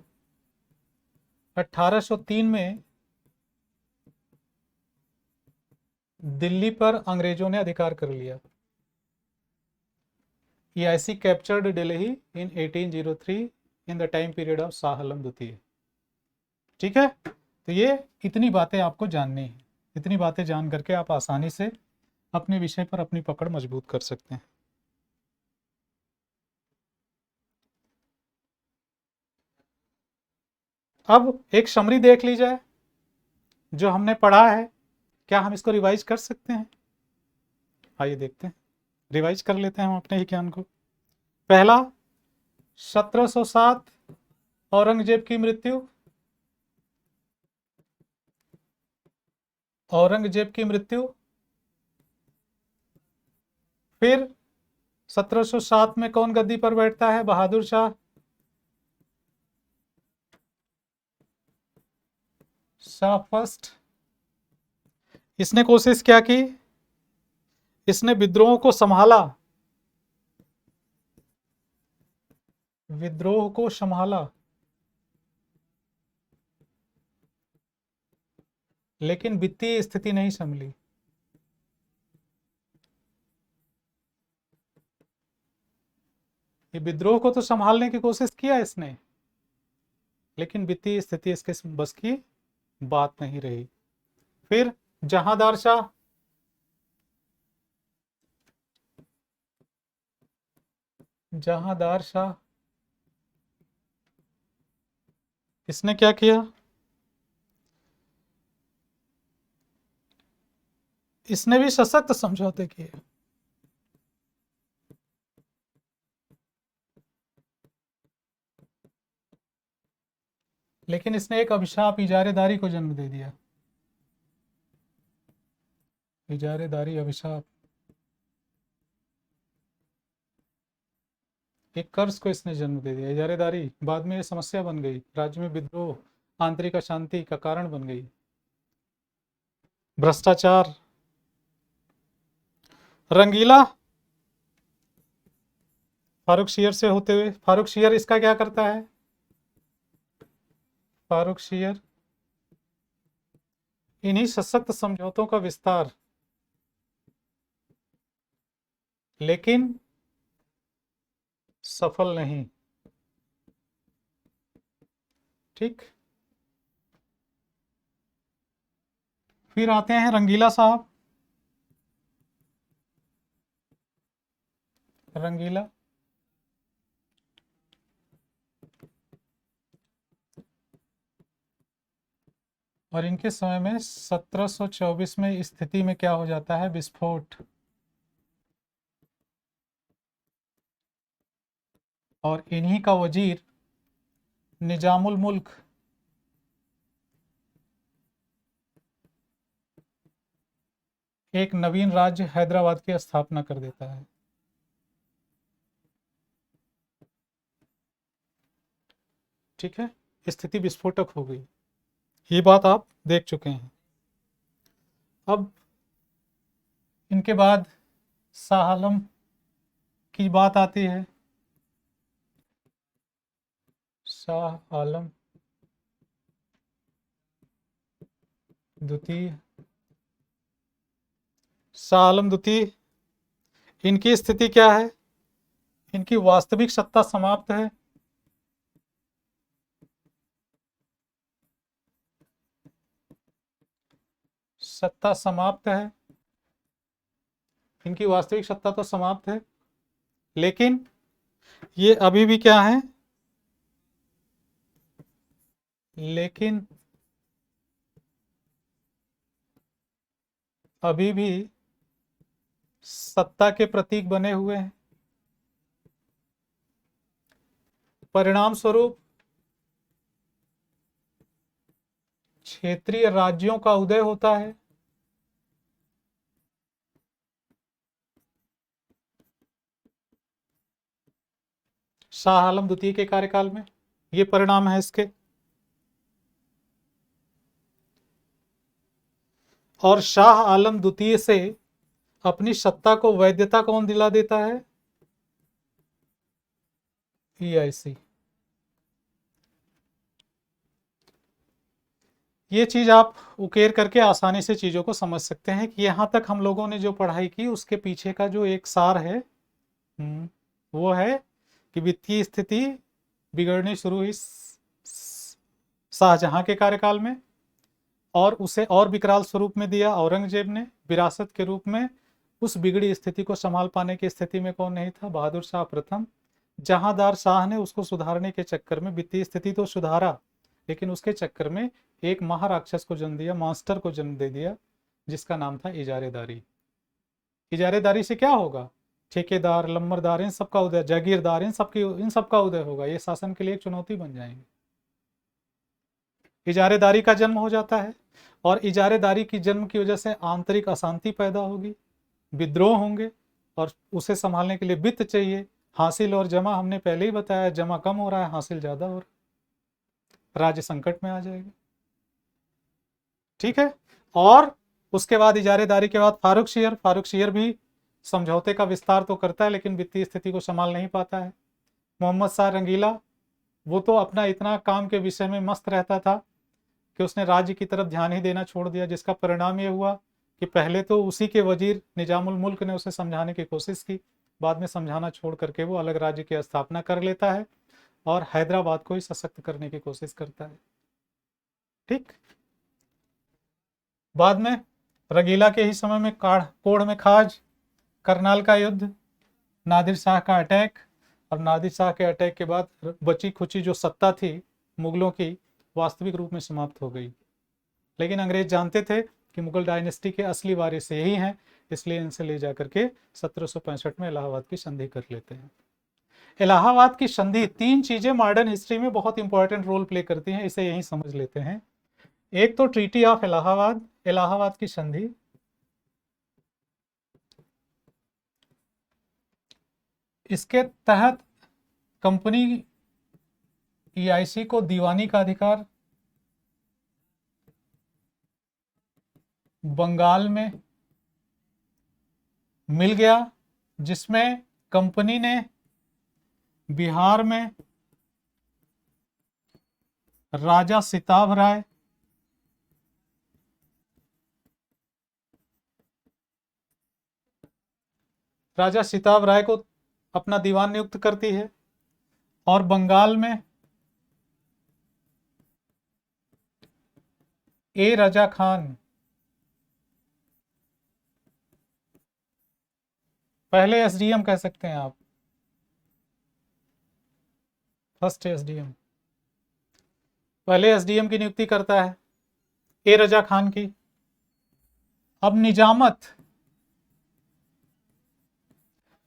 S1: 1803 में दिल्ली पर अंग्रेजों ने अधिकार कर लिया। EIC captured Delhi in 1803 in the time period of Shah Alam द्वितीय। ठीक है, तो ये इतनी बातें आपको जाननी है। इतनी बातें जान करके आप आसानी से अपने विषय पर अपनी पकड़ मजबूत कर सकते हैं। अब एक समरी देख ली जाए जो हमने पढ़ा है, क्या हम इसको रिवाइज कर सकते हैं? आइए देखते हैं, रिवाइज कर लेते हैं हम अपने ही ज्ञान को। पहला, 1707 औरंगजेब की मृत्यु। औरंगजेब की मृत्यु। फिर 1707 में कौन गद्दी पर बैठता है, बहादुर शाह। शाह फर्स्ट। इसने कोशिश क्या की, इसने विद्रोह को संभाला, विद्रोह को संभाला, लेकिन वित्तीय स्थिति नहीं संभली। ये विद्रोह को तो संभालने की कोशिश किया इसने, लेकिन वित्तीय स्थिति इसके बस की बात नहीं रही। फिर जहांदार शाह। जहांदार शाह, इसने क्या किया, इसने भी सशक्त समझौते किए। लेकिन इसने एक अभिशाप इजारेदारी को जन्म दे दिया। इजारेदारी अभिशाप, एक कर्ज को इसने जन्म दे दिया। इजारेदारी बाद में ये समस्या बन गई, राज्य में विद्रोह, आंतरिक अशांति का कारण बन गई। भ्रष्टाचार। रंगीला फारुखशियर से होते हुए, फारुखशियर इसका क्या करता है? फारुखशियर इन्हीं सशक्त समझौतों का विस्तार, लेकिन सफल नहीं। ठीक, फिर आते हैं रंगीला साहब। रंगीला और इनके समय में 1724 में स्थिति में क्या हो जाता है? विस्फोट। और इन्हीं का वजीर निजामुल मुल्क एक नवीन राज्य हैदराबाद की स्थापना कर देता है। ठीक है, स्थिति विस्फोटक हो गई, ये बात आप देख चुके हैं। अब इनके बाद शाह आलम की बात आती है। शाह आलम द्वितीय, शाह आलम द्वितीय, इनकी स्थिति क्या है? इनकी वास्तविक सत्ता समाप्त है। सत्ता समाप्त है, इनकी वास्तविक सत्ता तो समाप्त है, लेकिन ये अभी भी क्या है? लेकिन अभी भी सत्ता के प्रतीक बने हुए हैं। परिणाम स्वरूप क्षेत्रीय राज्यों का उदय होता है। शाह आलम द्वितीय के कार्यकाल में ये परिणाम है इसके। और शाह आलम द्वितीय से अपनी सत्ता को वैधता कौन दिला देता है? EIC। ये चीज आप उकेर करके आसानी से चीजों को समझ सकते हैं कि यहां तक हम लोगों ने जो पढ़ाई की उसके पीछे का जो एक सार है, वो है कि वित्तीय स्थिति बिगड़नी शुरू हुई शाहजहां के कार्यकाल में, और उसे और विकराल स्वरूप में दिया औरंगजेब ने विरासत के रूप में। उस बिगड़ी स्थिति को संभाल पाने की स्थिति में कौन नहीं था? बहादुर शाह प्रथम। जहांदार शाह ने उसको सुधारने के चक्कर में वित्तीय स्थिति तो सुधारा, लेकिन उसके चक्कर में एक महाराक्षस को जन्म दिया, मॉन्स्टर को जन्म दे दिया, जिसका नाम था इजारेदारी। इजारेदारी से क्या होगा? ठेकेदार, लम्बरदार, इन सबका उदय, जागीरदार, इन सबका उदय होगा। ये शासन के लिए एक चुनौती बन जाएंगे। इजारेदारी का जन्म हो जाता है, और इजारेदारी की जन्म की वजह से आंतरिक अशांति पैदा होगी, विद्रोह होंगे, और उसे संभालने के लिए वित्त चाहिए। हासिल और जमा हमने पहले ही बताया, जमा कम हो रहा है, हासिल ज्यादा हो रहा है, राज्य संकट में आ जाएगा। ठीक है, और उसके बाद इजारेदारी के बाद फारुखशियर भी समझौते का विस्तार तो करता है, लेकिन वित्तीय स्थिति को संभाल नहीं पाता है। मोहम्मद शाह रंगीला, वो तो अपना इतना काम के विषय में मस्त रहता था कि उसने राज्य की तरफ ध्यान ही देना छोड़ दिया, जिसका परिणाम ये हुआ कि पहले तो उसी के वजीर निजामुल मुल्क ने उसे समझाने की कोशिश की, बाद में समझाना छोड़ करके वो अलग राज्य की स्थापना कर लेता है और हैदराबाद को ही सशक्त करने की कोशिश करता है। ठीक, बाद में रंगीला के ही समय में कोढ़ में खाज, करनाल का युद्ध, नादिर शाह का अटैक, और नादिर शाह के अटैक के बाद बची खुची जो सत्ता थी मुगलों की, वास्तविक रूप में समाप्त हो गई। लेकिन अंग्रेज जानते थे कि मुगल डायनेस्टी के असली वारिस यही हैं, इसलिए इनसे ले जाकर के 1765 में इलाहाबाद की संधि कर लेते हैं। इलाहाबाद की संधि, तीन चीजें मॉडर्न हिस्ट्री में बहुत इंपॉर्टेंट रोल प्ले करती हैं, इसे यही समझ लेते हैं। एक तो ट्रीटी ऑफ इलाहाबाद, इलाहाबाद की संधि, इसके तहत कंपनी EIC को दीवानी का अधिकार बंगाल में मिल गया, जिसमें कंपनी ने बिहार में राजा सिताब राय, राजा सिताब राय को अपना दीवान नियुक्त करती है। और बंगाल में ए रजा खान, पहले एसडीएम कह सकते हैं आप, फर्स्ट एसडीएम, पहले एसडीएम की नियुक्ति करता है ए रजा खान की। अब निजामत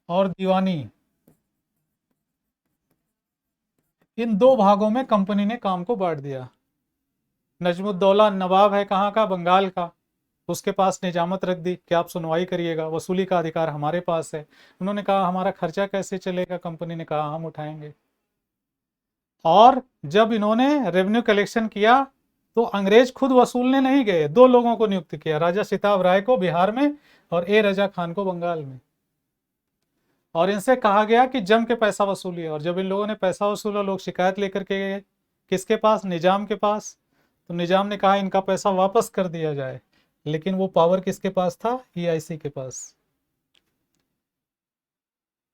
S1: और दीवानी, इन दो भागों में कंपनी ने काम को बांट दिया। नजमुद्दौला नवाब है कहाँ का, बंगाल का, उसके पास निजामत रख दी कि आप सुनवाई करिएगा, वसूली का अधिकार हमारे पास है। उन्होंने कहा हमारा खर्चा कैसे चलेगा, कंपनी ने कहा हम उठाएंगे। और जब इन्होंने रेवेन्यू कलेक्शन किया तो अंग्रेज खुद वसूलने नहीं गए, दो लोगों को नियुक्त किया, राजा सिताब राय को बिहार में और ए रजा खान को बंगाल में। और इनसे कहा गया कि जम के पैसा वसूलिए। और जब इन लोगों ने पैसा वसूला, लोग शिकायत लेकर के गए किसके पास, निजाम के पास। तो निजाम ने कहा इनका पैसा वापस कर दिया जाए, लेकिन वो पावर किसके पास था, ईआईसी के पास।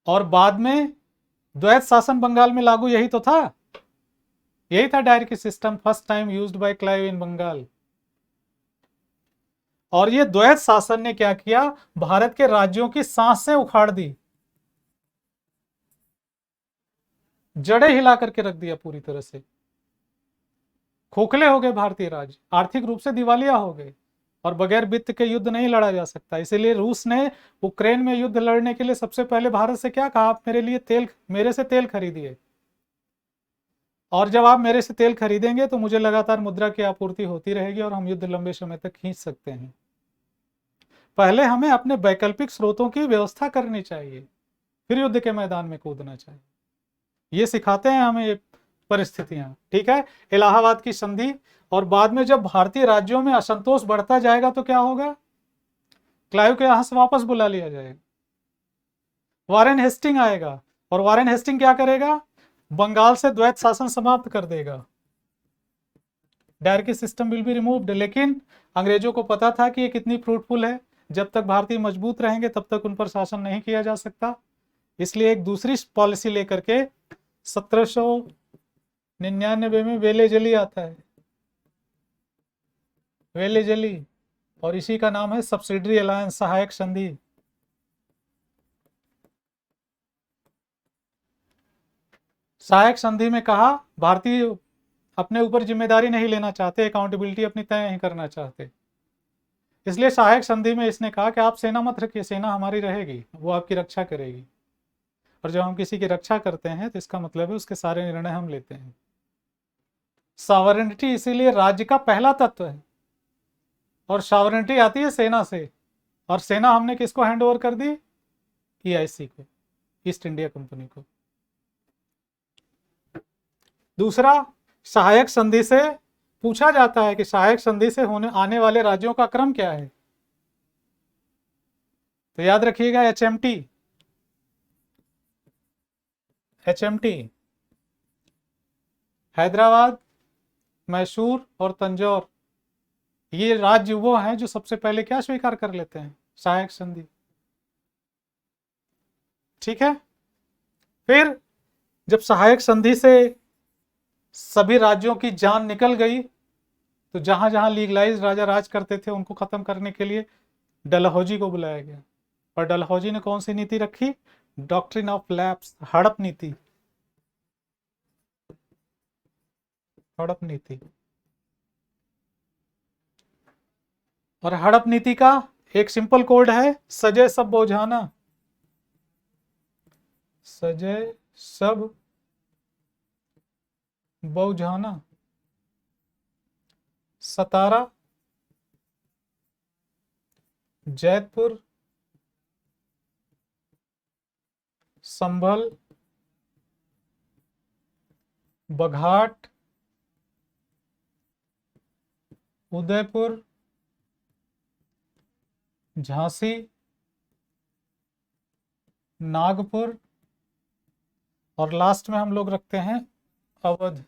S1: और बाद में द्वैत शासन बंगाल में लागू यही तो था, यही था direct system, first time used by Clive in Bengal. और ये द्वैत शासन ने क्या किया, भारत के राज्यों की सांसें उखाड़ दी, जड़ें हिला करके रख दिया पूरी तरह से। खोखले हो गए भारतीय राज्य, आर्थिक रूप से दिवालिया हो गए। और बगैर वित्त के युद्ध नहीं लड़ा जा सकता। इसीलिए रूस ने यूक्रेन में युद्ध लड़ने के लिए सबसे पहले भारत से क्या कहा, आप मेरे से तेल खरीदिए, और जब आप मेरे से तेल खरीदेंगे तो मुझे लगातार मुद्रा की आपूर्ति होती रहेगी और हम युद्ध लंबे समय तक खींच सकते हैं। पहले हमें अपने वैकल्पिक स्रोतों की व्यवस्था करनी चाहिए, फिर युद्ध के मैदान में कूदना चाहिए। ये सिखाते हैं हमें ये परिस्थितियां। ठीक है, इलाहाबाद की संधि। और बाद में जब भारतीय राज्यों में असंतोष बढ़ता जाएगा तो क्या होगा, क्लाइव के यहां से वापस बुला लिया जाएगा, वारेन हेस्टिंग आएगा। और वारेन हेस्टिंग क्या करेगा, बंगाल से द्वैत शासन समाप्त कर देगा, direct system will be removed. लेकिन अंग्रेजों को पता था कि ये कितनी फ्रूटफुल है, जब तक भारतीय मजबूत रहेंगे तब तक उन पर शासन नहीं किया जा सकता। इसलिए एक दूसरी पॉलिसी लेकर के 1799 में वेलेजली आता है, वेलेजली, और इसी का नाम है सब्सिडरी अलायंस, सहायक संधि। सहायक संधि में कहा भारतीय अपने ऊपर जिम्मेदारी नहीं लेना चाहते, अकाउंटेबिलिटी अपनी तय नहीं करना चाहते, इसलिए सहायक संधि में इसने कहा कि आप सेना मत रखिए, सेना हमारी रहेगी, वो आपकी रक्षा करेगी। और जब हम किसी की रक्षा करते हैं तो इसका मतलब है उसके सारे निर्णय हम लेते हैं। सॉवरेनिटी इसीलिए राज्य का पहला तत्व है, और सॉवरेनिटी आती है सेना से, और सेना हमने किसको हैंड ओवर कर दी, ईआईसी को, ईस्ट इंडिया कंपनी को। दूसरा, सहायक संधि से पूछा जाता है कि सहायक संधि से होने आने वाले राज्यों का क्रम क्या है, तो याद रखिएगा एचएमटी, एचएमटी हैदराबाद, मैसूर और तंजौर, ये राज्य वो हैं जो सबसे पहले क्या स्वीकार कर लेते हैं, सहायक संधि। ठीक है, फिर जब सहायक संधि से सभी राज्यों की जान निकल गई तो जहां जहां लीगलाइज राजा राज करते थे उनको खत्म करने के लिए डलहौजी को बुलाया गया। और डलहौजी ने कौन सी नीति रखी, डॉक्ट्रिन ऑफ लैप्स, हड़प नीति, हड़प नीति। और हड़प नीति का एक सिंपल कोड है, सजय सब बोझाना, सजय सब बोझाना, सतारा, जैतपुर, संभल, बघाट, उदयपुर, झांसी, नागपुर और लास्ट में हम लोग रखते हैं अवध।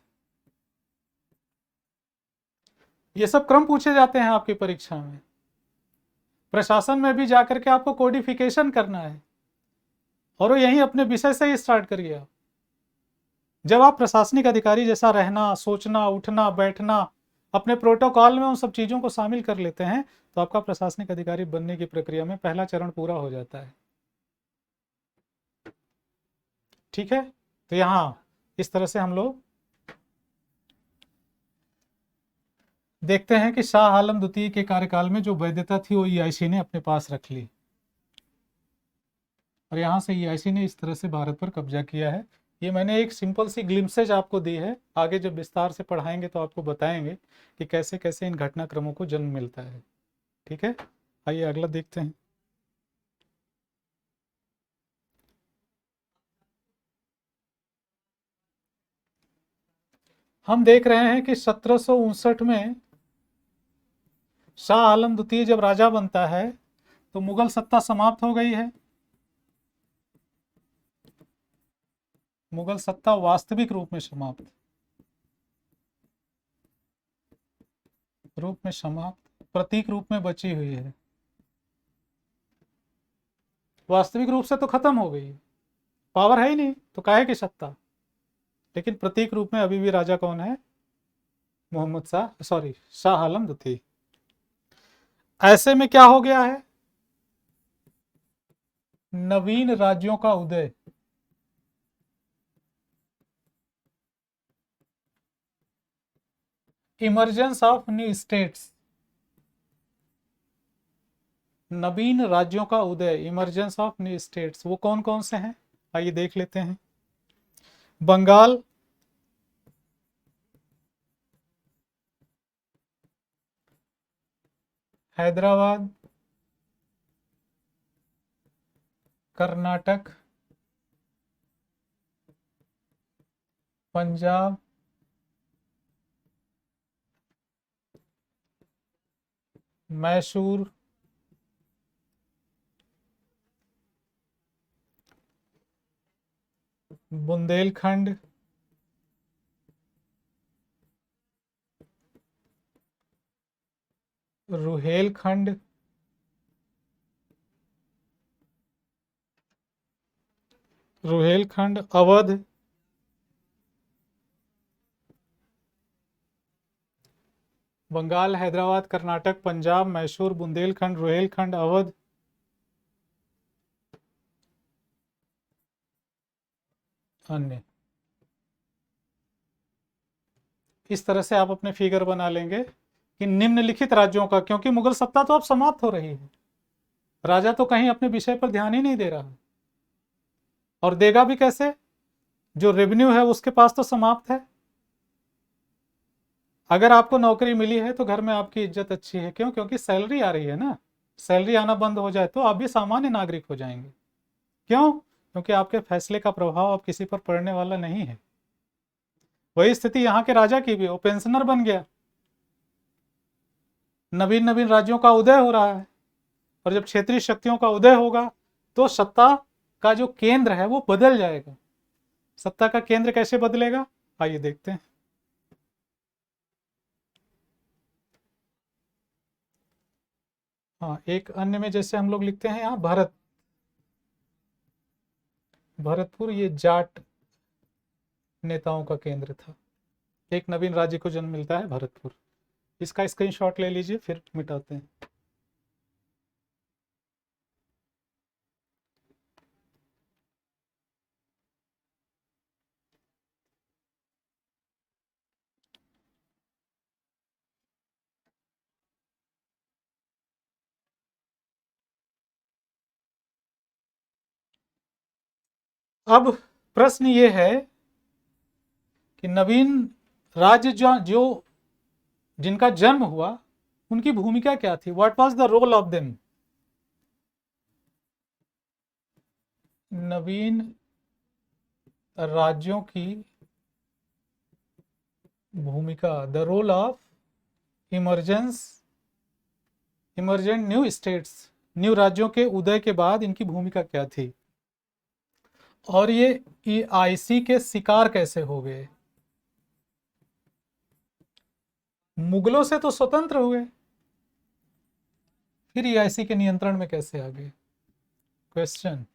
S1: ये सब क्रम पूछे जाते हैं आपकी परीक्षा में। प्रशासन में भी जाकर के आपको कोडिफिकेशन करना है, और वो यहीं अपने विषय से ही स्टार्ट करिए आप। जब आप प्रशासनिक अधिकारी जैसा रहना, सोचना, उठना, बैठना, अपने प्रोटोकॉल में उन सब चीज़ों को शामिल कर लेते हैं, तो आपका प्रशासनिक अधिकारी बनने की प्रक्रिया में पहला चरण पूरा हो जाता है। ठीक है, तो यहाँ इस तरह से हम लोग देखते हैं कि शाह आलम द्वितीय के कार्यकाल में जो वैधता थी वो ईआईसी ने अपने पास रख ली, और यहाँ से ईआईसी ने इस तरह से भारत पर कब्जा किया है। ये मैंने एक सिंपल सी ग्लिम्सेज आपको दी है, आगे जब विस्तार से पढ़ाएंगे तो आपको बताएंगे कि कैसे कैसे इन घटनाक्रमों को जन्म मिलता है। ठीक है, आइए अगला देखते हैं। हम देख रहे हैं कि 1759 में शाह आलम द्वितीय जब राजा बनता है तो मुगल सत्ता समाप्त हो गई है। मुगल सत्ता वास्तविक रूप में समाप्त, प्रतीक रूप में बची हुई है। वास्तविक रूप से तो खत्म हो गई, पावर है ही नहीं, तो काहे की सत्ता। लेकिन प्रतीक रूप में अभी भी राजा कौन है? शाह आलम द्वितीय। ऐसे में क्या हो गया है? नवीन राज्यों का उदय। इमर्जेंस ऑफ न्यू स्टेट्स, नवीन राज्यों का उदय, इमर्जेंस ऑफ न्यू स्टेट्स। वो कौन कौन से हैं, आइए देख लेते हैं। बंगाल, हैदराबाद, कर्नाटक, पंजाब, मैसूर, बुंदेलखंड, रुहेलखंड, अवध, बंगाल, हैदराबाद, कर्नाटक, पंजाब, मैसूर, बुंदेलखंड, रुहेलखंड, अवध। अन्य। इस तरह से आप अपने फिगर बना लेंगे कि निम्नलिखित राज्यों का, क्योंकि मुगल सत्ता तो अब समाप्त हो रही है, राजा तो कहीं अपने विषय पर ध्यान ही नहीं दे रहा, और देगा भी कैसे? जो रेवेन्यू है उसके पास तो समाप्त है। अगर आपको नौकरी मिली है तो घर में आपकी इज्जत अच्छी है, क्यों? क्योंकि सैलरी आ रही है ना। सैलरी आना बंद हो जाए तो आप भी सामान्य नागरिक हो जाएंगे। क्यों? क्योंकि आपके फैसले का प्रभाव अब किसी पर पड़ने वाला नहीं है। वही स्थिति यहाँ के राजा की भी, वो पेंशनर बन गया। नवीन नवीन राज्यों का उदय हो रहा है, और जब क्षेत्रीय शक्तियों का उदय होगा तो सत्ता का जो केंद्र है वो बदल जाएगा। सत्ता का केंद्र कैसे बदलेगा, आइए देखते हैं। हाँ, एक अन्य में जैसे हम लोग लिखते हैं यहाँ भरतपुर, ये जाट नेताओं का केंद्र था। एक नवीन राज्य को जन्म मिलता है, भरतपुर। इसका स्क्रीनशॉट ले लीजिए, फिर मिटाते हैं। अब प्रश्न ये है कि नवीन राज्य जो जिनका जन्म हुआ उनकी भूमिका क्या थी? What was the role of them? नवीन राज्यों की भूमिका, the role of emergent new states, new राज्यों के उदय के बाद इनकी भूमिका क्या थी? और ये ईआईसी के शिकार कैसे हो गए? मुगलों से तो स्वतंत्र हुए, फिर ईआईसी के नियंत्रण में कैसे आ गए? क्वेश्चन।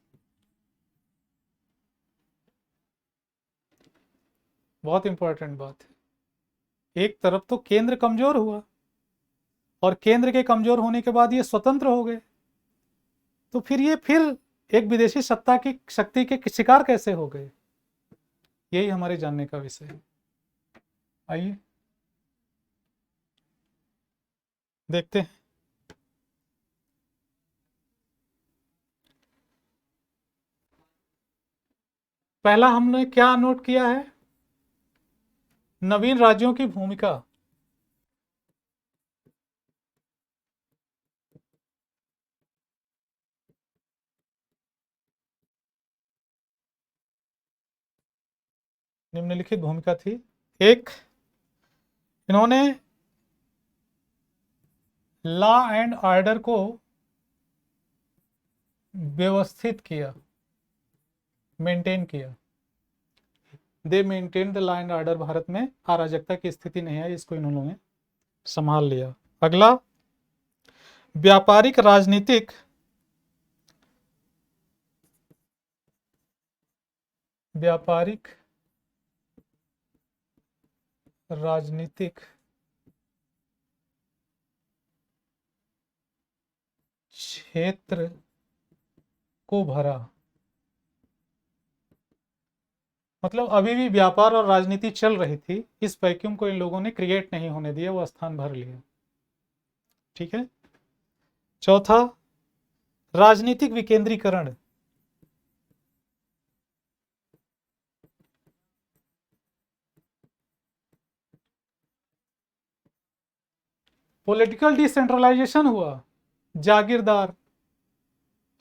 S1: बहुत इंपॉर्टेंट बात है। एक तरफ तो केंद्र कमजोर हुआ, और केंद्र के कमजोर होने के बाद ये स्वतंत्र हो गए, तो फिर ये फिर एक विदेशी सत्ता की शक्ति के शिकार कैसे हो गए? यही हमारे जानने का विषय है। आइए देखते हैं। पहला हमने क्या नोट किया है? नवीन राज्यों की भूमिका। निम्नलिखित भूमिका थी। एक, इन्होंने लॉ एंड ऑर्डर को व्यवस्थित किया, मेंटेन किया। दे maintain the law and order. Bharat में अराजकता की स्थिति नहीं है, इसको इन्होंने संभाल लिया। अगला, व्यापारिक राजनीतिक व्यापारिक राजनीतिक क्षेत्र को भरा। मतलब अभी भी व्यापार और राजनीति चल रही थी, इस वैक्यूम को इन लोगों ने क्रिएट नहीं होने दिया, वो स्थान भर लिया। ठीक है। चौथा, राजनीतिक विकेंद्रीकरण। पॉलिटिकल डिसेंट्रलाइजेशन हुआ, जागीरदार,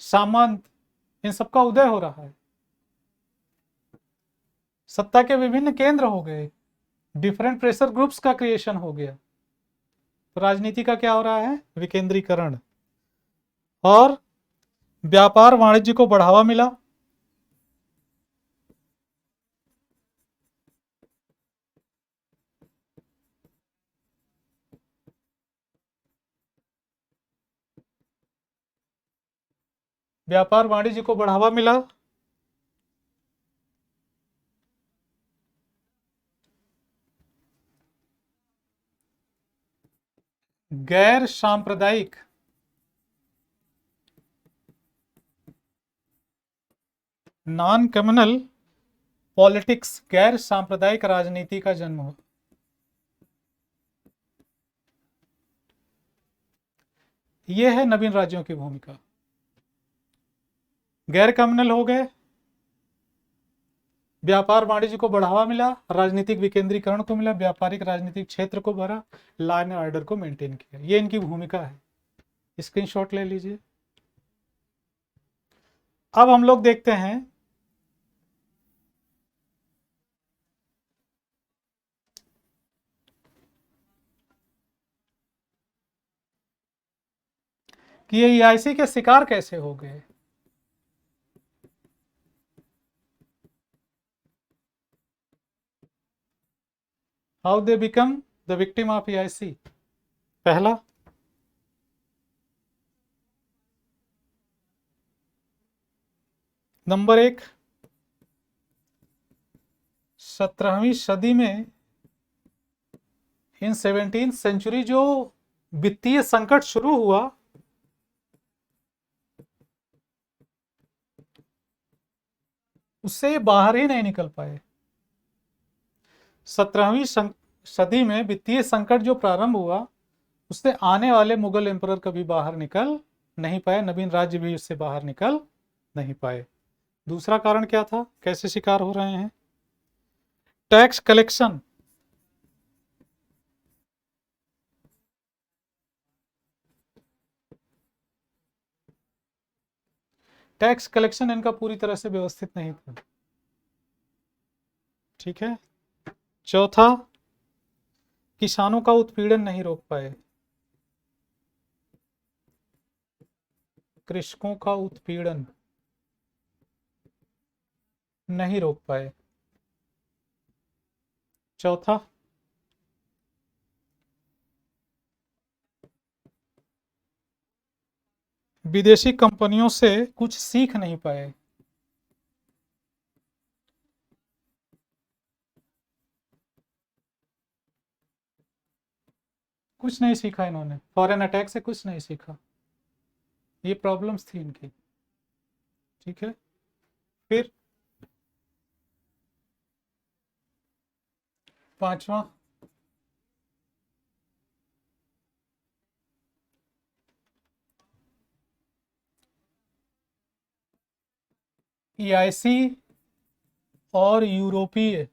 S1: सामंत, इन सबका उदय हो रहा है। सत्ता के विभिन्न केंद्र हो गए, डिफरेंट प्रेशर ग्रुप्स का क्रिएशन हो गया। तो राजनीति का क्या हो रहा है? विकेंद्रीकरण। और व्यापार वाणिज्य को बढ़ावा मिला। व्यापार वाणिज्य को बढ़ावा मिला। गैर सांप्रदायिक नॉन कम्युनल पॉलिटिक्स, गैर सांप्रदायिक राजनीति का जन्म हुआ। यह है नवीन राज्यों की भूमिका। गैर कम्युनल हो गए, व्यापार वाणिज्य को बढ़ावा मिला, राजनीतिक विकेंद्रीकरण को मिला, व्यापारिक राजनीतिक क्षेत्र को भरा, लॉ एंड ऑर्डर को मेंटेन किया। ये इनकी भूमिका है। स्क्रीनशॉट ले लीजिए। अब हम लोग देखते हैं कि ये ईआईसी के शिकार कैसे हो गए। How they become the victim of EIC. पहला, नंबर एक, 17वीं सदी में, इन 17th सेंचुरी जो वित्तीय संकट शुरू हुआ, उससे बाहर ही नहीं निकल पाए। 17वीं सदी में वित्तीय संकट जो प्रारंभ हुआ, उससे आने वाले मुगल एम्परर कभी बाहर निकल नहीं पाए, नवीन राज्य भी उससे बाहर निकल नहीं पाए। दूसरा कारण क्या था, कैसे शिकार हो रहे हैं? Tax collection. टैक्स कलेक्शन इनका पूरी तरह से व्यवस्थित नहीं था। ठीक है। चौथा, किसानों का उत्पीड़न नहीं रोक पाए। कृषकों का उत्पीड़न। नहीं रोक पाए। चौथा, विदेशी कंपनियों से कुछ सीख नहीं पाए। कुछ नहीं सीखा इन्होंने, फॉरेन अटैक से कुछ नहीं सीखा, ये प्रॉब्लम्स थी इनकी। ठीक है, फिर पांचवा, EIC और यूरोपीय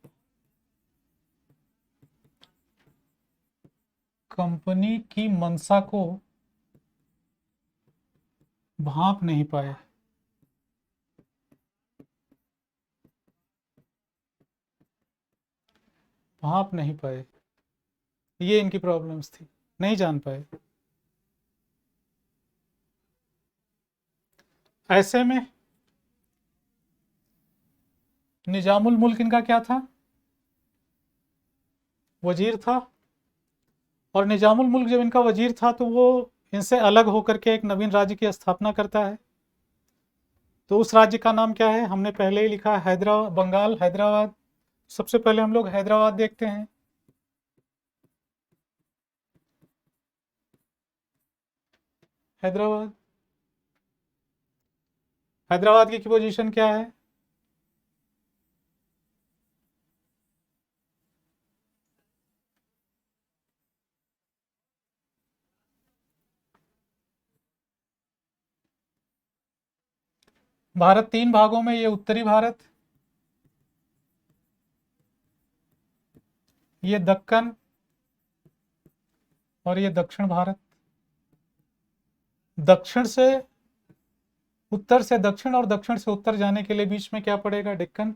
S1: कंपनी की मंशा को भांप नहीं पाए। भांप नहीं पाए, ये इनकी प्रॉब्लम्स थी, नहीं जान पाए। ऐसे में निजामुल मुल्क इनका क्या था, वजीर था। और निजामुल मुल्क जब इनका वजीर था तो वो इनसे अलग होकर के एक नवीन राज्य की स्थापना करता है। तो उस राज्य का नाम क्या है, हमने पहले ही लिखा, हैदराबाद, बंगाल, हैदराबाद। सबसे पहले हम लोग हैदराबाद देखते हैं। हैदराबाद, हैदराबाद की पोजीशन क्या है, भारत 3 भागों में, ये उत्तरी भारत, ये दक्कन, और ये दक्षिण भारत। दक्षिण से उत्तर से दक्षिण और दक्षिण से उत्तर जाने के लिए बीच में क्या पड़ेगा, डेक्कन।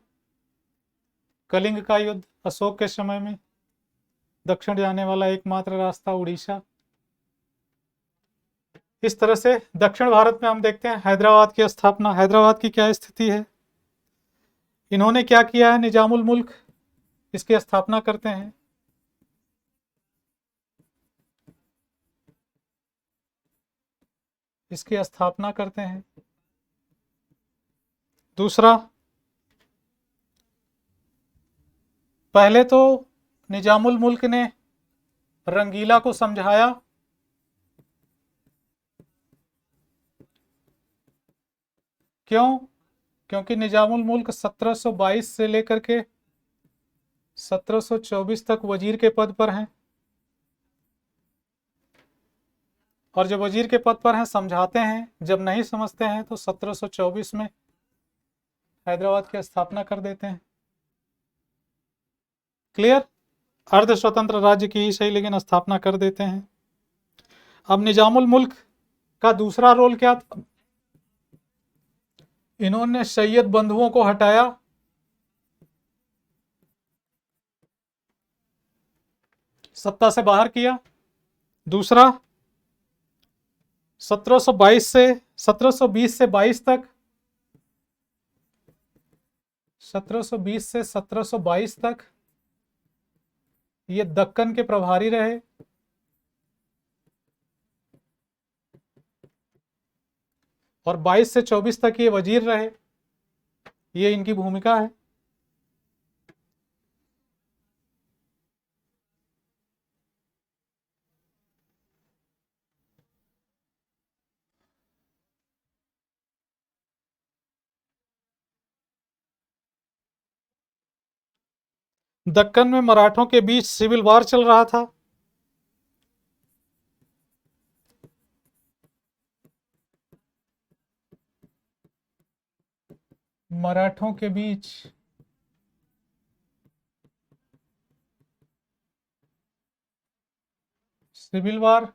S1: कलिंग का युद्ध अशोक के समय में, दक्षिण जाने वाला एकमात्र रास्ता उड़ीसा। इस तरह से दक्षिण भारत में हम देखते हैं हैदराबाद की स्थापना। हैदराबाद की क्या स्थिति है, इन्होंने क्या किया है, निजामुल मुल्क इसकी स्थापना करते हैं। इसकी स्थापना करते हैं। दूसरा, पहले तो निजामुल मुल्क ने रंगीला को समझाया, क्यों, क्योंकि निजामुल मुल्क 1722 से लेकर के 1724 तक वजीर के पद पर हैं, और जब वजीर के पद पर हैं समझाते हैं, जब नहीं समझते हैं तो 1724 में हैदराबाद की स्थापना कर देते हैं। क्लियर, अर्ध स्वतंत्र राज्य की ही सही लेकिन स्थापना कर देते हैं। अब निजामुल मुल्क का दूसरा रोल क्या था, इन्होंने सैयद बंधुओं को हटाया, सत्ता से बाहर किया। दूसरा, 1722 से 1720 से 22 तक, 1720 से 1722 तक ये दक्कन के प्रभारी रहे, और 22 से 24 तक ये वजीर रहे। ये इनकी भूमिका है। दक्कन में मराठों के बीच सिविल वार चल रहा था। मराठों के बीच सिविल वार,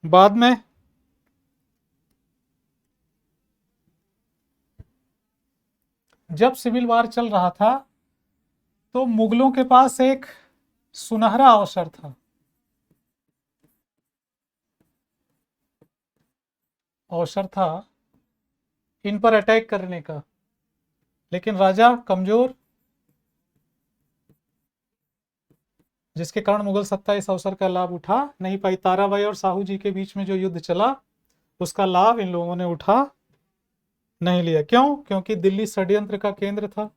S1: बाद में जब सिविल वार चल रहा था तो मुगलों के पास एक सुनहरा अवसर था। अवसर था इन पर अटैक करने का। लेकिन राजा कमजोर, जिसके कारण मुगल सत्ता इस अवसर का लाभ उठा नहीं पाई। ताराबाई और साहू जी के बीच में जो युद्ध चला उसका लाभ इन लोगों ने उठा नहीं लिया। क्यों? क्योंकि दिल्ली षड्यंत्र का केंद्र था।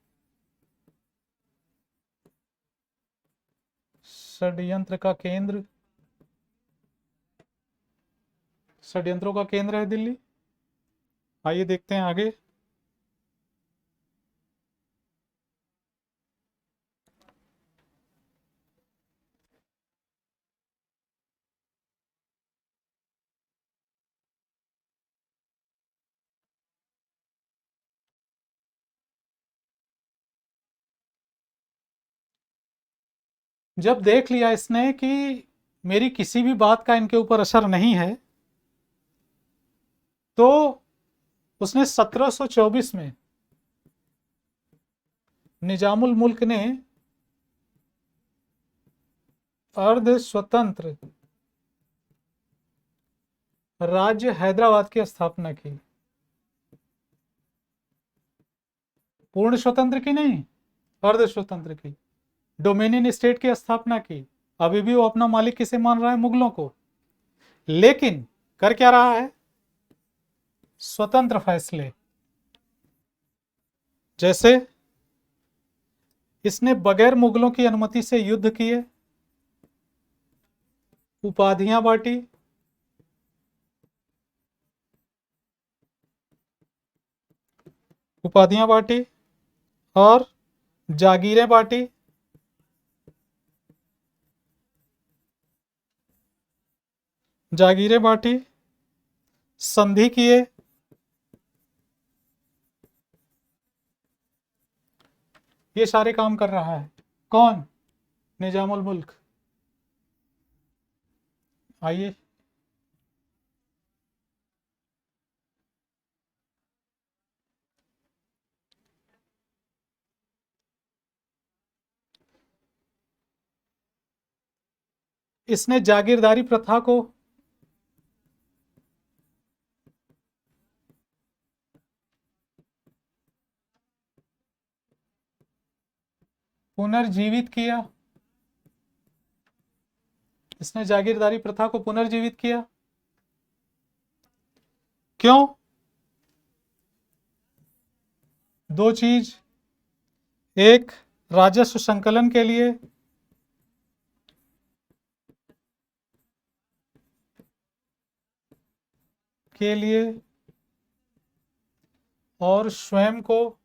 S1: षड्यंत्र का केंद्र, षड्यंत्रों का केंद्र है दिल्ली। आइए देखते हैं आगे। जब देख लिया इसने कि मेरी किसी भी बात का इनके ऊपर असर नहीं है, तो उसने 1724 में निजामुल मुल्क ने अर्ध स्वतंत्र राज्य हैदराबाद की स्थापना की। पूर्ण स्वतंत्र की नहीं, अर्ध स्वतंत्र की। डोमिनियन स्टेट की स्थापना की। अभी भी वो अपना मालिक किसे मान रहा है? मुगलों को। लेकिन कर क्या रहा है? स्वतंत्र फैसले। जैसे इसने बगैर मुगलों की अनुमति से युद्ध किए, उपाधियां बांटी, उपाधियां बांटी और जागीरें बांटी, जागीरें बांटी, संधि किए। ये सारे काम कर रहा है कौन? निजामुल मुल्क। आइए इसने जागीरदारी प्रथा को पुनर्जीवित किया। इसने जागीरदारी प्रथा को पुनर्जीवित किया। क्यों? दो चीज, एक राजस्व संकलन के लिए, और स्वयं को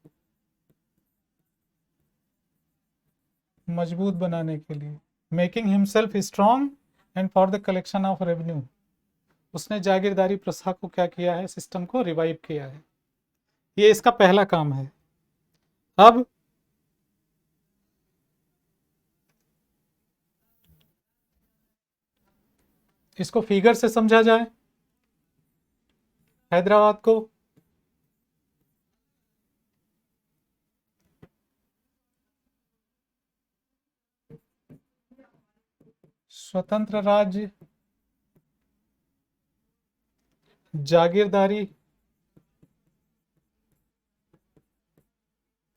S1: मजबूत बनाने के लिए, making himself strong and for the collection of revenue. उसने जागीरदारी प्रथा को क्या किया है? सिस्टम को रिवाइव किया है। ये इसका पहला काम है। अब इसको फिगर से समझा जाए। हैदराबाद को स्वतंत्र राज्य, जागीरदारी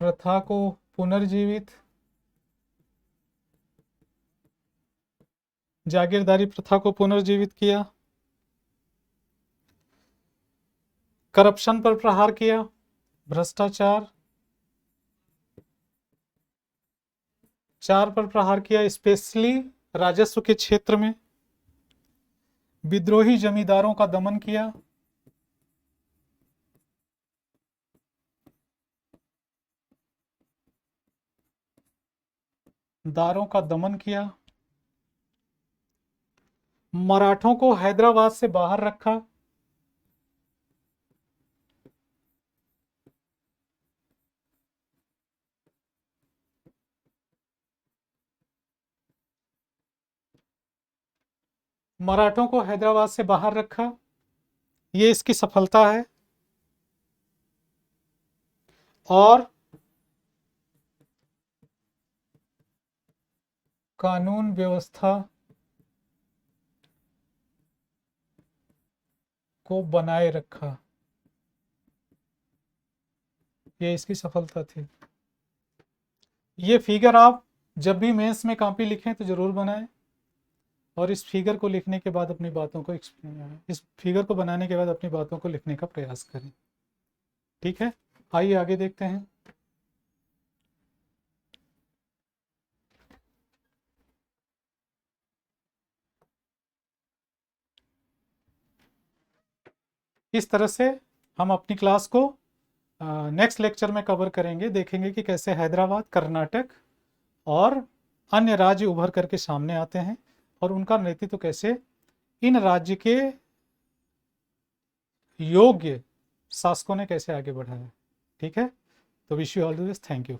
S1: प्रथा को पुनर्जीवित, जागीरदारी प्रथा को पुनर्जीवित किया, करप्शन पर प्रहार किया, भ्रष्टाचार चार पर प्रहार किया, स्पेशली राजस्व के क्षेत्र में, विद्रोही जमींदारों का दमन किया, दारों का दमन किया, मराठों को हैदराबाद से बाहर रखा, मराठों को हैदराबाद से बाहर रखा। ये इसकी सफलता है। और कानून व्यवस्था को बनाए रखा। ये इसकी सफलता थी। ये फिगर आप जब भी मेंस में कॉपी लिखें तो ज़रूर बनाएं, और इस फिगर को लिखने के बाद अपनी बातों को इस फिगर को बनाने के बाद अपनी बातों को लिखने का प्रयास करें। ठीक है, आइए आगे देखते हैं। इस तरह से हम अपनी क्लास को नेक्स्ट लेक्चर में कवर करेंगे, देखेंगे कि कैसे हैदराबाद, कर्नाटक और अन्य राज्य उभर करके सामने आते हैं और उनका नेतृत्व कैसे इन राज्य के योग्य शासकों ने कैसे आगे बढ़ाया। ठीक है, तो wish you all the best, thank you.